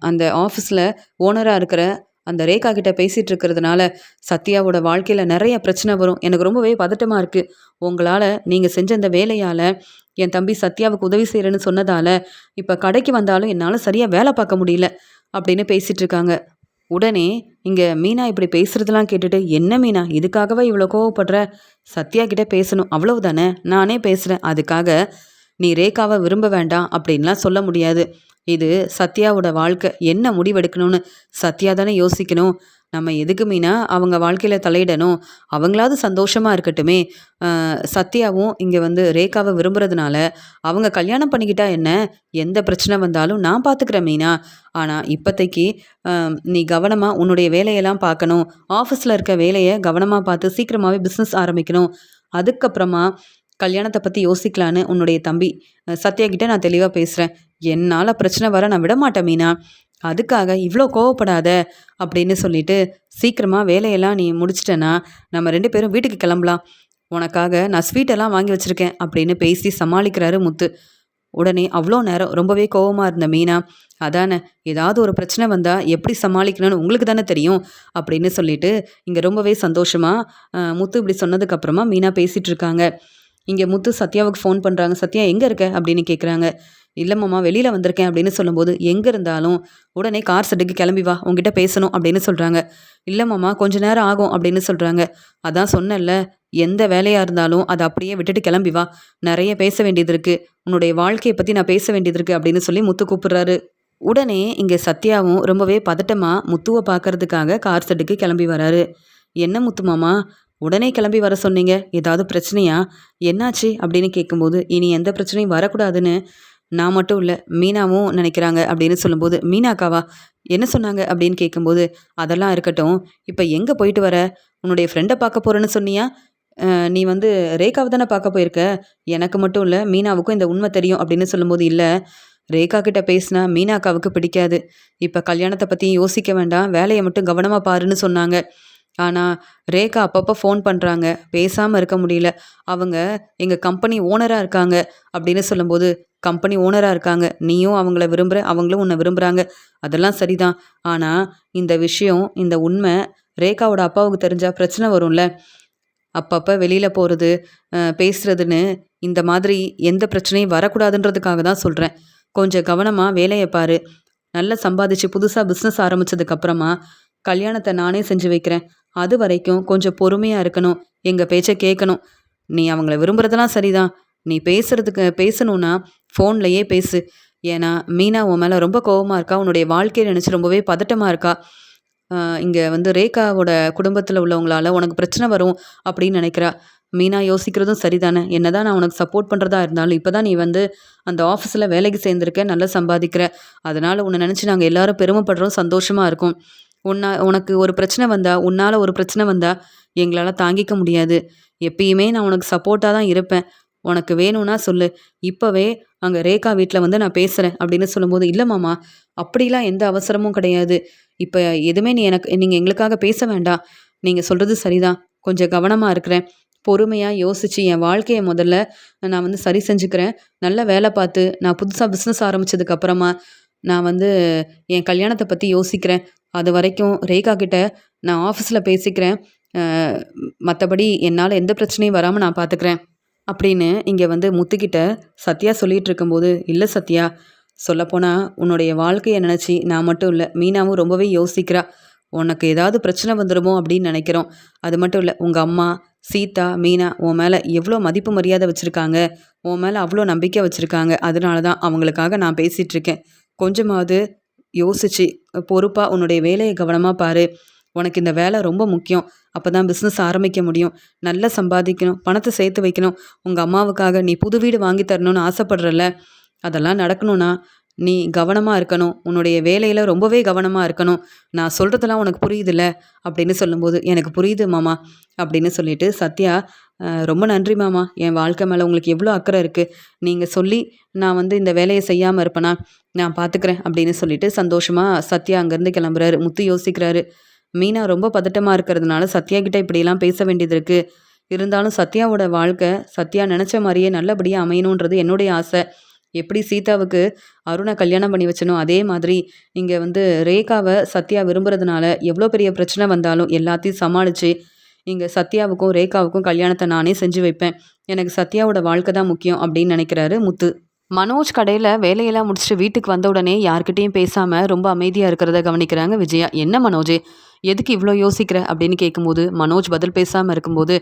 அந்த ஆஃபீஸில் ஓனராக இருக்கிற அந்த ரேகா கிட்ட பேசிகிட்டு இருக்கிறதுனால சத்யாவோட வாழ்க்கையில் நிறைய பிரச்சனை வரும். எனக்கு ரொம்பவே பதட்டமாக இருக்குது. உங்களால் நீங்கள் செஞ்ச அந்த வேலையால் என் தம்பி சத்யாவுக்கு உதவி செய்கிறேன்னு சொன்னதால் இப்போ கடைக்கு வந்தாலும் என்னால் சரியாக வேலை பார்க்க முடியல அப்படின்னு பேசிகிட்டு இருக்காங்க. உடனே இங்கே மீனா இப்படி பேசுகிறதெல்லாம் கேட்டுட்டு, என்ன மீனா இதுக்காகவா இவ்வளோ கோவப்படுற? சத்யா கிட்ட பேசணும் அவ்வளவுதானே, நானே பேசுகிறேன். அதுக்காக நீ ரேகாவை விரும்ப வேண்டாம் அப்படின்லாம் சொல்ல முடியாது. இது சத்யாவோட வாழ்க்கை, என்ன முடிவெடுக்கணும்னு சத்யா தானே யோசிக்கணும். நம்ம எதுக்கு மீனா அவங்க வாழ்க்கையில் தலையிடணும்? அவங்களாவது சந்தோஷமாக இருக்கட்டுமே. சத்யாவும் இங்கே வந்து ரேகாவை விரும்புறதுனால அவங்க கல்யாணம் பண்ணிக்கிட்டா என்ன? எந்த பிரச்சனை வந்தாலும் நான் பார்த்துக்கிறேன் மீனா. ஆனால் இப்போதைக்கு நீ கவனமாக உன்னுடைய வேலையெல்லாம் பார்க்கணும். ஆஃபீஸில் இருக்க வேலையை கவனமாக பார்த்து சீக்கிரமாகவே பிஸ்னஸ் ஆரம்பிக்கணும். அதுக்கப்புறமா கல்யாணத்தை பற்றி யோசிக்கலான்னு உன்னுடைய தம்பி சத்யா கிட்ட நான் தெளிவாக பேசுகிறேன். என்னால் பிரச்சனை வர நான் விடமாட்டேன் மீனா. அதுக்காக இவ்வளோ கோவப்படாத அப்படின்னு சொல்லிட்டு, சீக்கிரமாக வேலையெல்லாம் நீ முடிச்சிட்டேன்னா நம்ம 2 பேரும் வீட்டுக்கு கிளம்பலாம். உனக்காக நான் ஸ்வீட்டெல்லாம் வாங்கி வச்சுருக்கேன் அப்படின்னு பேசி சமாளிக்கிறாரு முத்து. உடனே அவ்வளோ நேரம் ரொம்பவே கோவமாக இருந்த மீனா, அதானே ஏதாவது ஒரு பிரச்சனை வந்தால் எப்படி சமாளிக்கணும்னு உங்களுக்கு தானே தெரியும் அப்படின்னு சொல்லிட்டு இங்கே ரொம்பவே சந்தோஷமாக முத்து இப்படி சொன்னதுக்கப்புறமா மீனா பேசிகிட்டு இருக்காங்க. இங்கே முத்து சத்யாவுக்கு ஃபோன் பண்ணுறாங்க. சத்யா எங்கே இருக்க அப்படின்னு கேட்குறாங்க. இல்லை மாமா வெளியில் வந்திருக்கேன் அப்படின்னு சொல்லும்போது, எங்கே இருந்தாலும் உடனே கார் செட்டுக்கு கிளம்பி வா, உங்ககிட்ட பேசணும் அப்படின்னு சொல்கிறாங்க. இல்லை மாமா கொஞ்ச நேரம் ஆகும் அப்படின்னு சொல்கிறாங்க. அதான் சொன்னேன்ல, எந்த வேலையாக இருந்தாலும் அதை அப்படியே விட்டுட்டு கிளம்பி வா, நிறைய பேச வேண்டியது இருக்குது, உன்னுடைய வாழ்க்கையை பற்றி நான் பேச வேண்டியது இருக்குது அப்படின்னு சொல்லி முத்து கூப்பிடுறாரு. உடனே இங்கே சத்யாவும் ரொம்பவே பதட்டமாக முத்துவை பார்க்கறதுக்காக கார் செட்டுக்கு கிளம்பி வராரு. என்ன முத்து மாமா உடனே கிளம்பி வர சொன்னீங்க, ஏதாவது பிரச்சனையா, என்னாச்சு அப்படின்னு கேட்கும்போது, இனி எந்த பிரச்சனையும் வரக்கூடாதுன்னு நான் மட்டும் இல்லை மீனாவும் நினைக்கிறாங்க அப்படின்னு சொல்லும்போது, மீனாக்காவா என்ன சொன்னாங்க அப்படின்னு கேட்கும்போது, அதெல்லாம் இருக்கட்டும், இப்போ எங்கே போயிட்டு வர? உன்னுடைய ஃப்ரெண்டை பார்க்க போகிறேன்னு சொன்னியா? நீ வந்து ரேகாவை தானே பார்க்க போயிருக்க? எனக்கு மட்டும் இல்லை மீனாவுக்கும் இந்த உண்மை தெரியும் அப்படின்னு சொல்லும்போது, இல்லை ரேகா கிட்ட பேசினா மீனாக்காவுக்கு பிடிக்காது. இப்போ கல்யாணத்தை பற்றி யோசிக்க வேண்டாம், வேலையை மட்டும் கவனமாக பாருன்னு சொன்னாங்க. ஆனால் ரேகா அப்பப்போ ஃபோன் பண்ணுறாங்க, பேசாமல் இருக்க முடியல. அவங்க எங்கள் கம்பெனி ஓனராக இருக்காங்க அப்படின்னு சொல்லும்போது, கம்பெனி ஓனராக இருக்காங்க, நீயும் அவங்கள விரும்புகிற, அவங்களும் உன்னை விரும்புகிறாங்க, அதெல்லாம் சரிதான். ஆனால் இந்த விஷயம், இந்த உண்மை ரேகாவோட அப்பாவுக்கு தெரிஞ்சால் பிரச்சனை வரும்ல. அப்பப்போ வெளியில் போகிறது பேசுகிறதுன்னு இந்த மாதிரி எந்த பிரச்சனையும் வரக்கூடாதுன்றதுக்காக தான் சொல்கிறேன். கொஞ்சம் கவனமாக வேலையை பாரு. நல்லா சம்பாதிச்சு புதுசாக பிஸ்னஸ் ஆரம்பித்ததுக்கப்புறமா கல்யாணத்தை நானே செஞ்சு வைக்கிறேன். அது வரைக்கும் கொஞ்சம் பொறுமையாக இருக்கணும், எங்கள் பேச்சை கேட்கணும். நீ அவங்கள விரும்புறதெல்லாம் சரிதான். நீ பேசணும்னா ஃபோன்லயே பேசு. ஏன்னா மீனா உன் மேலே ரொம்ப கோவமா இருக்கா. உன்னுடைய வாழ்க்கையை நினச்சி ரொம்பவே பதட்டமா இருக்கா. இங்கே வந்து ரேகாவோட குடும்பத்தில் உள்ளவங்களால உனக்கு பிரச்சனை வரும் அப்படின்னு நினைக்கிறா. மீனா யோசிக்கிறதும் சரிதானே. என்னதான் நான் உனக்கு சப்போர்ட் பண்ணுறதா இருந்தாலும் இப்போ தான் நீ வந்து அந்த ஆஃபீஸில் வேலைக்கு சேர்ந்துருக்க, நல்லா சம்பாதிக்கிற. அதனால் உன்னை நினச்சி நாங்கள் எல்லாரும் பெருமைப்படுறோம், சந்தோஷமாக இருக்கும். உனக்கு ஒரு பிரச்சனை வந்தா, உன்னால் ஒரு பிரச்சனை வந்தா எங்களால் தாங்கிக்க முடியாது. எப்பயுமே நான் உனக்கு சப்போர்ட்டாக தான் இருப்பேன். உனக்கு வேணும்னா சொல்லு. இப்போவே அங்கே ரேகா வீட்டில் வந்து நான் பேசுகிறேன் அப்படின்னு சொல்லும்போது, இல்லை மாமா, அப்படிலாம் எந்த அவசரமும் கிடையாது. இப்போ எதுவுமே நீங்கள் எங்களுக்காக பேச வேண்டாம். நீங்கள் சொல்கிறது சரிதான். கொஞ்சம் கவனமாக இருக்கிறேன். பொறுமையாக யோசித்து என் வாழ்க்கையை முதல்ல நான் வந்து சரி செஞ்சுக்கிறேன். நல்ல வேலை பார்த்து நான் புதுசாக பிஸ்னஸ் ஆரம்பித்ததுக்கப்புறமா நான் வந்து என் கல்யாணத்தை பற்றி யோசிக்கிறேன். அது வரைக்கும் ரேகா கிட்ட நான் ஆஃபீஸில் பேசிக்கிறேன். மற்றபடி என்னால் எந்த பிரச்சனையும் வராமல் நான் பார்த்துக்கிறேன் அப்படின்னு இங்கே வந்து முத்துக்கிட்ட சத்யா சொல்லிகிட்டு இருக்கும்போது, இல்லை சத்யா, சொல்லப்போனால் உன்னுடைய வாழ்க்கையை நினச்சி நான் மட்டும் இல்லை, மீனாவும் ரொம்பவே யோசிக்கிறா. உனக்கு ஏதாவது பிரச்சனை வந்துடுமோ அப்படின்னு நினைக்கிறோம். அது மட்டும் இல்லை, உங்கள் அம்மா சீதா, மீனா உன் மேலே எவ்வளோ மதிப்பு மரியாதை வச்சுருக்காங்க, உன் மேலே அவ்வளோ நம்பிக்கை வச்சுருக்காங்க. அதனால தான் அவங்களுக்காக நான் பேசிகிட்ருக்கேன். கொஞ்சமாவது யோசிச்சு பொறுப்பாக உன்னுடைய வேலையை கவனமாக பாரு. உனக்கு இந்த வேலை ரொம்ப முக்கியம். அப்போ தான் பிஸ்னஸ் ஆரம்பிக்க முடியும். நல்லா சம்பாதிக்கணும், பணத்தை சேர்த்து வைக்கணும். உங்கள் அம்மாவுக்காக நீ புது வீடு வாங்கி தரணும்னு ஆசைப்படுறல்ல, அதெல்லாம் நடக்கணும்னா நீ கவனமாக இருக்கணும். உன்னுடைய வேலையில் ரொம்பவே கவனமாக இருக்கணும். நான் சொல்கிறதெல்லாம் உனக்கு புரியுதுல்ல அப்படின்னு சொல்லும்போது, எனக்கு புரியுது மாமா அப்படின்னு சொல்லிட்டு சத்யா, ரொம்ப நன்றி மாமா. என் வாழ்க்கை மேலே உங்களுக்கு எவ்வளோ அக்கறை இருக்குது. நீங்கள் சொல்லி நான் வந்து இந்த வேலையை செய்யாமல் இருப்பேனா, நான் பார்த்துக்கிறேன் அப்படின்னு சொல்லிட்டு சந்தோஷமாக சத்யா அங்கேருந்து கிளம்புறாரு. முத்து யோசிக்கிறாரு. மீனா ரொம்ப பதட்டமாக இருக்கிறதுனால சத்யா கிட்ட இப்படியெல்லாம் பேச வேண்டியது இருக்குது. இருந்தாலும் சத்யாவோட வாழ்க்கை சத்யா நினச்ச மாதிரியே நல்லபடியாக அமையணுன்றது என்னுடைய ஆசை. எப்படி சீதாவுக்கு அருணை கல்யாணம் பண்ணி வச்சனோ அதே மாதிரி இங்கே வந்து ரேகாவை சத்யா விரும்புறதுனால எவ்வளோ பெரிய பிரச்சனை வந்தாலும் எல்லாத்தையும் சமாளித்து இங்கே சத்யாவுக்கும் ரேகாவுக்கும் கல்யாணத்தை நானே செஞ்சு வைப்பேன். எனக்கு சத்யாவோட வாழ்க்கை தான் முக்கியம் அப்படின்னு நினைக்கிறாரு முத்து. மனோஜ் கடையில் வேலையெல்லாம் முடிச்சுட்டு வீட்டுக்கு வந்த உடனே யார்கிட்டையும் பேசாமல் ரொம்ப அமைதியாக இருக்கிறத கவனிக்கிறாங்க விஜயா. என்ன மனோஜ், எதுக்கு இவ்வளோ யோசிக்கிற அப்படின்னு கேட்கும்போது மனோஜ் பதில் பேசாமல் இருக்கும்போது,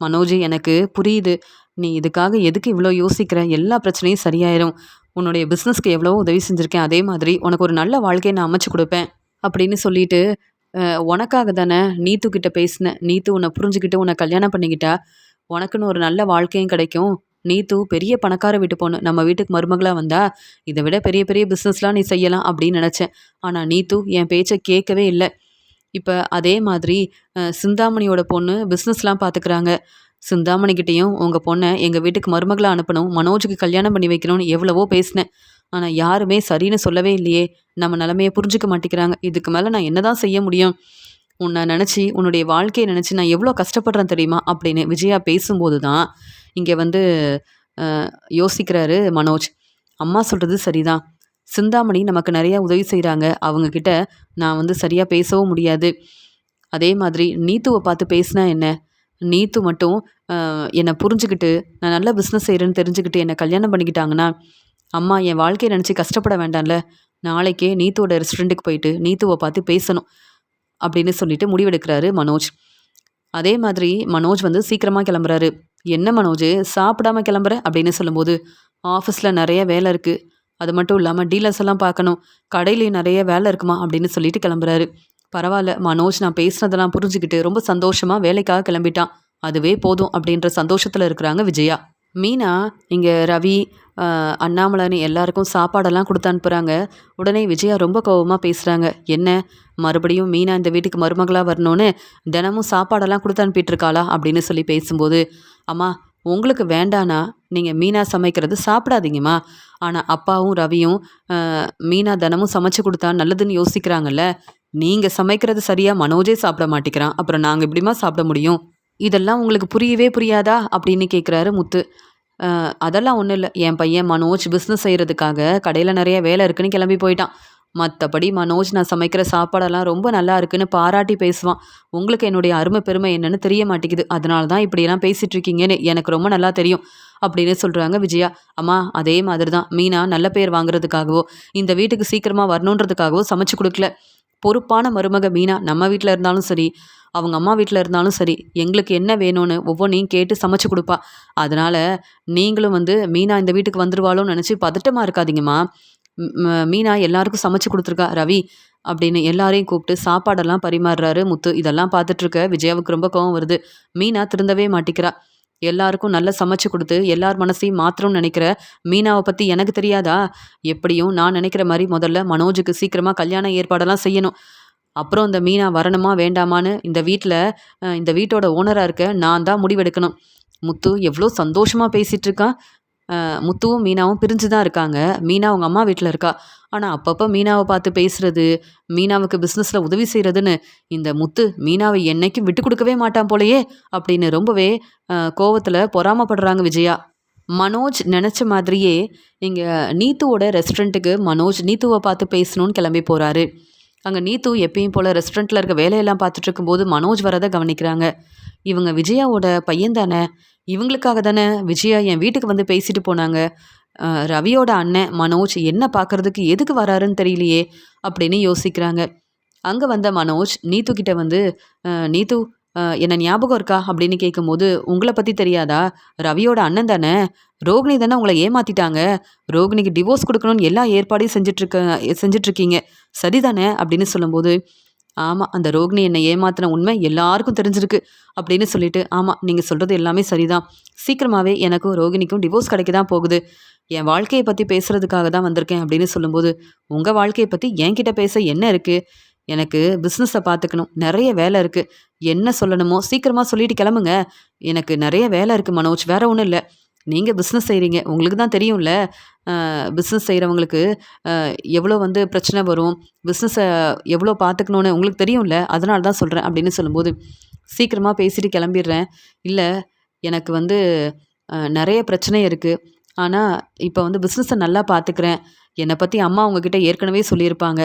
மனோஜ் எனக்கு புரியுது, நீ இதுக்காக எதுக்கு இவ்வளோ யோசிக்கிற, எல்லா பிரச்சனையும் சரியாயிரும். உன்னுடைய பிஸ்னஸ்க்கு எவ்வளோ உதவி செஞ்சுருக்கேன், அதே மாதிரி உனக்கு ஒரு நல்ல வாழ்க்கையை நான் அமைச்சு கொடுப்பேன் அப்படின்னு சொல்லிட்டு, உனக்காக தானே நீத்து கிட்ட பேசினேன். நீத்து உன்னை புரிஞ்சுக்கிட்டு உன்னை கல்யாணம் பண்ணிக்கிட்டா உனக்குன்னு ஒரு நல்ல வாழ்க்கையும் கிடைக்கும். நீத்து பெரிய பணக்கார வீட்டு பொண்ணு, நம்ம வீட்டுக்கு மருமகளாக வந்தா இதை விட பெரிய பெரிய பிஸ்னஸ்லாம் நீ செய்யலாம் அப்படின்னு நினச்சேன். ஆனால் நீத்து என் பேச்சை கேட்கவே இல்லை. இப்போ அதே மாதிரி சிந்தாமணியோட பொண்ணு பிஸ்னஸ்லாம் பார்த்துக்கிறாங்க. சிந்தாமணிக்கிட்டேயும் உங்கள் பொண்ணை எங்கள் வீட்டுக்கு மருமகளாக அனுப்பணும், மனோஜுக்கு கல்யாணம் பண்ணி வைக்கணும்னு எவ்வளவோ பேசினேன். ஆனால் யாருமே சரின்னு சொல்லவே இல்லையே. நம்ம நிலமையை புரிஞ்சுக்க மாட்டேங்கிறாங்க. இதுக்கு மேலே நான் என்ன தான் செய்ய முடியும்? உன்னை நினச்சி உன்னுடைய வாழ்க்கையை நினச்சி நான் எவ்வளோ கஷ்டப்படுறேன் தெரியுமா அப்படின்னு விஜயா பேசும்போது தான் இங்கே வந்து யோசிக்கிறாரு மனோஜ். அம்மா சொல்கிறது சரிதான். சிந்தாமணி நமக்கு நிறையா உதவி செய்கிறாங்க. அவங்கக்கிட்ட நான் வந்து சரியாக பேசவும் முடியாது. அதே மாதிரி நீத்துவை பார்த்து பேசினா என்ன? நீத்து மட்டும் என்னை புரிஞ்சுக்கிட்டு நான் நல்லா பிஸ்னஸ் செய்கிறேன்னு தெரிஞ்சுக்கிட்டு என்னை கல்யாணம் பண்ணிக்கிட்டாங்கன்னா அம்மா என் வாழ்க்கையை நினச்சி கஷ்டப்பட வேண்டாம்ல. நாளைக்கே நீத்துவோட ரெஸ்டாரண்ட்டுக்கு போயிட்டு நீத்துவை பார்த்து பேசணும் அப்படின்னு சொல்லிட்டு முடிவெடுக்கிறாரு மனோஜ். அதே மாதிரி மனோஜ் வந்து சீக்கிரமாக கிளம்புறாரு. என்ன மனோஜ் சாப்பிடாம கிளம்புற அப்படின்னு சொல்லும்போது, ஆஃபீஸில் நிறைய வேலை இருக்குது, அது மட்டும் இல்லாமல் டீலர்ஸ் எல்லாம் பார்க்கணும், கடையிலையும் நிறைய வேலை இருக்குமா அப்படின்னு சொல்லிட்டு கிளம்புறாரு. பரவாயில்ல மனோஜ் நான் பேசுனதெல்லாம் புரிஞ்சுக்கிட்டு ரொம்ப சந்தோஷமாக வேலைக்காக கிளம்பிட்டான், அதுவே போதும் அப்படின்ற சந்தோஷத்தில் இருக்கிறாங்க விஜயா. மீனா இங்கே ரவி அண்ணாமலைன்னு எல்லாருக்கும் சாப்பாடெல்லாம் கொடுத்து அனுப்புகிறாங்க. உடனே விஜயா ரொம்ப கோபமாக பேசுகிறாங்க. என்ன மறுபடியும் மீனா இந்த வீட்டுக்கு மருமகளாக வரணும்னு தினமும் சாப்பாடெல்லாம் கொடுத்து அனுப்பிட்டுருக்காளா அப்படின்னு சொல்லி பேசும்போது, அம்மா உங்களுக்கு வேண்டானா நீங்கள் மீனா சமைக்கிறது சாப்பிடாதீங்கம்மா. ஆனால் அப்பாவும் ரவியும் மீனா தினமும் சமைச்சு கொடுத்தா நல்லதுன்னு யோசிக்கிறாங்கல்ல. நீங்கள் சமைக்கிறது சரியாக மனோஜே சாப்பிட மாட்டேங்கிறான், அப்புறம் நாங்கள் எப்படிமா சாப்பிட முடியும்? இதெல்லாம் உங்களுக்கு புரியவே புரியாதா அப்படின்னு கேட்குறாரு முத்து. அதெல்லாம் ஒன்றும் இல்லை, என் பையன் மனோஜ் பிஸ்னஸ் செய்கிறதுக்காக கடையில் நிறைய வேலை இருக்குன்னு கிளம்பி போயிட்டான். மற்றபடி மனோஜ் நான் சமைக்கிற சாப்பாடெல்லாம் ரொம்ப நல்லா இருக்குன்னு பாராட்டி பேசுவான். உங்களுக்கு என்னுடைய அருமை பெருமை என்னன்னு தெரிய மாட்டேங்குது, அதனால தான் இப்படியெல்லாம் பேசிகிட்டு இருக்கீங்கன்னு எனக்கு ரொம்ப நல்லா தெரியும் அப்படின்னு சொல்கிறாங்க விஜயா. அம்மா அதே மாதிரி தான் மீனா நல்ல பேர் வாங்குறதுக்காகவோ இந்த வீட்டுக்கு சீக்கிரமாக வரணுன்றதுக்காகவோ சமைச்சு கொடுக்கல. பொறுப்பான மருமக மீனா நம்ம வீட்டில் இருந்தாலும் சரி, அவங்க அம்மா வீட்டில் இருந்தாலும் சரி, எங்களுக்கு என்ன வேணும்னு ஒவ்வொன்றையும் கேட்டு சமைச்சு கொடுப்பா. அதனால் நீங்களும் வந்து மீனா இந்த வீட்டுக்கு வந்துருவாளோன்னு நினச்சி பதட்டமாக இருக்காதீங்கம்மா. மீனா எல்லாருக்கும் சமைச்சு கொடுத்துருக்கா ரவி அப்படின்னு எல்லாரையும் கூப்பிட்டு சாப்பாடெல்லாம் பரிமாறுறாரு முத்து. இதெல்லாம் பார்த்துட்ருக்க விஜயாவுக்கு ரொம்ப கோவம் வருது. மீனா திருந்தவே மாட்டிக்கிறா. எல்லாருக்கும் நல்லா சமைச்சு கொடுத்து எல்லார் மனசையும் மாற்றணும்னு நினைக்கிற மீனாவை பற்றி எனக்கு தெரியாதா? எப்படியும் நான் நினைக்கிற மாதிரி முதல்ல மனோஜுக்கு சீக்கிரமாக கல்யாண ஏற்பாடெல்லாம் செய்யணும். அப்புறம் இந்த மீனா வரணுமா வேண்டாமான்னு இந்த வீட்டோட ஓனராக இருக்க நான் தான் முடிவெடுக்கணும். முத்து எவ்வளோ சந்தோஷமாக பேசிகிட்டு இருக்கான். முத்துவும் மீனாவும் பிரிஞ்சு தான் இருக்காங்க. மீனா அவங்க அம்மா வீட்டில் இருக்கா. ஆனால் அப்பப்போ மீனாவை பார்த்து பேசுறது, மீனாவுக்கு பிஸ்னஸில் உதவி செய்கிறதுன்னு இந்த முத்து மீனாவை என்னைக்கும் விட்டு கொடுக்கவே மாட்டான் போலையே அப்படின்னு ரொம்பவே கோவத்தில் பொறாமப்படுறாங்க விஜயா. மனோஜ் நினச்ச மாதிரியே இங்கே நீத்துவோட ரெஸ்டாரண்ட்டுக்கு மனோஜ் நீத்துவை பார்த்து பேசணும்னு கிளம்பி போகிறாரு. அங்கே நீத்து எப்பயும் போல் ரெஸ்டாரண்ட்டில் இருக்க வேலையெல்லாம் பார்த்துட்டு இருக்கும்போது மனோஜ் வரதை கவனிக்கிறாங்க. இவங்க விஜயாவோட பையன் தானே, இவங்களுக்காக தானே விஜயா என் வீட்டுக்கு வந்து பேசிட்டு போனாங்க. ரவியோட அண்ணன் மனோஜ் என்ன பார்க்கறதுக்கு எதுக்கு வராருன்னு தெரியலையே அப்படின்னு யோசிக்கிறாங்க. அங்கே வந்த மனோஜ் நீத்து கிட்ட வந்து நீத்து என்ன ஞாபகம் இருக்கா அப்படின்னு கேட்கும்போது, உங்களை பற்றி தெரியாதா? ரவியோட அண்ணன் தானே, ரோகிணி தானே உங்களை ஏமாத்திட்டாங்க. ரோகிணிக்கு டிவோர்ஸ் கொடுக்கணும்னு எல்லா ஏற்பாடையும் செஞ்சிட்ருக்கீங்க சரிதானே அப்படின்னு சொல்லும்போது, ஆமாம் அந்த ரோகிணி என்னை ஏமாத்தின உண்மை எல்லாருக்கும் தெரிஞ்சிருக்கு அப்படின்னு சொல்லிட்டு, ஆமாம் நீங்கள் சொல்கிறது எல்லாமே சரிதான். சீக்கிரமாகவே எனக்கும் ரோகிணிக்கும் டிவோர்ஸ் கிடைக்க தான் போகுது. என் வாழ்க்கையை பற்றி பேசுகிறதுக்காக தான் வந்திருக்கேன் அப்படின்னு சொல்லும்போது, உங்கள் வாழ்க்கையை பற்றி என்கிட்ட பேச என்ன இருக்குது? எனக்கு பிஸ்னஸை பார்த்துக்கணும், நிறைய வேலை இருக்குது. என்ன சொல்லணுமோ சீக்கிரமாக சொல்லிட்டு கிளம்புங்க. எனக்கு நிறைய வேலை இருக்குது மனோஜ், வேற ஒன்றும் இல்லை. நீங்கள் பிஸ்னஸ் செய்கிறீங்க, உங்களுக்கு தான் தெரியும்ல. பிஸ்னஸ் செய்கிறவங்களுக்கு எவ்வளோ வந்து பிரச்சனை வரும், பிஸ்னஸை எவ்வளோ பார்த்துக்கணுன்னு உங்களுக்கு தெரியும்ல, அதனால தான் சொல்கிறேன் அப்படின்னு சொல்லும்போது, சீக்கிரமாக பேசிட்டு கிளம்பிடுறேன். இல்லை எனக்கு வந்து நிறைய பிரச்சனை இருக்குது. ஆனால் இப்போ வந்து பிஸ்னஸை நல்லா பார்த்துக்கிறேன். என்னை பற்றி அம்மா உங்ககிட்ட ஏற்கனவே சொல்லியிருப்பாங்க.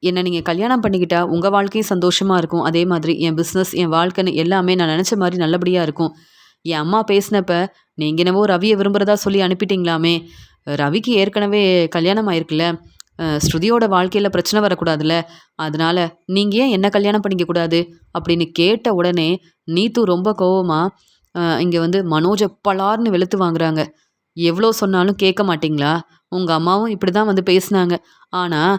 என்னை நீங்கள் கல்யாணம் பண்ணிக்கிட்டா உங்கள் வாழ்க்கையும் சந்தோஷமாக இருக்கும். அதே மாதிரி என் பிஸ்னஸ் என் வாழ்க்கைன்னு எல்லாமே நான் நினச்ச மாதிரி நல்லபடியாக இருக்கும். என் அம்மா பேசினப்ப நீங்கள் என்னவோ ரவியை விரும்புகிறதா சொல்லி அனுப்பிட்டீங்களாமே. ரவிக்கு ஏற்கனவே கல்யாணம் ஆயிருக்குல்ல, ஸ்ருதியோட வாழ்க்கையில் பிரச்சனை வரக்கூடாதுல்ல, அதனால் நீங்கள் ஏன் என்ன கல்யாணம் பண்ணிக்கக்கூடாது அப்படின்னு கேட்ட உடனே நீத்து ரொம்ப கோவமாக இங்கே வந்து மனோஜை பலார்னு வெளுத்து வாங்குறாங்க. எவ்வளோ சொன்னாலும் கேட்க மாட்டிங்களா? உங்கள் அம்மாவும் இப்படி தான் வந்து பேசினாங்க. ஆனால்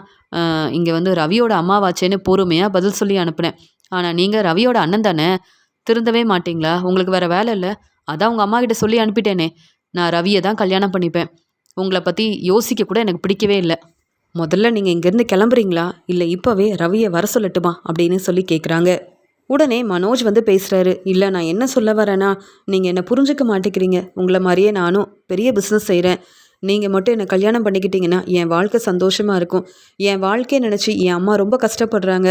இங்கே வந்து ரவியோட அம்மாவாச்சேன்னு பொறுமையாக பதில் சொல்லி அனுப்புனேன். ஆனால் நீங்கள் ரவியோட அண்ணன் தானே, திருந்தவே மாட்டிங்களா? உங்களுக்கு வேறு வேலை இல்லை? அதான் உங்கள் அம்மா கிட்ட சொல்லி அனுப்பிட்டேனே, நான் ரவியை தான் கல்யாணம் பண்ணிப்பேன். உங்களை பற்றி யோசிக்க கூட எனக்கு பிடிக்கவே இல்லை. முதல்ல நீங்கள் இங்கேருந்து கிளம்புறீங்களா, இல்லை இப்போவே ரவியை வர சொல்லட்டுமா அப்படின்னு சொல்லி கேட்குறாங்க. உடனே மனோஜ் வந்து பேசுகிறாரு. இல்லை நான் என்ன சொல்ல வரேன்னா, நீங்கள் என்னை புரிஞ்சுக்க மாட்டேங்கிறீங்க. உங்களை மாதிரியே நானும் பெரிய பிஸ்னஸ் செய்கிறேன். நீங்கள் மட்டும் என்னை கல்யாணம் பண்ணிக்கிட்டீங்கன்னா என் வாழ்க்கை சந்தோஷமாக இருக்கும். என் வாழ்க்கையை நினச்சி என் அம்மா ரொம்ப கஷ்டப்படுறாங்க.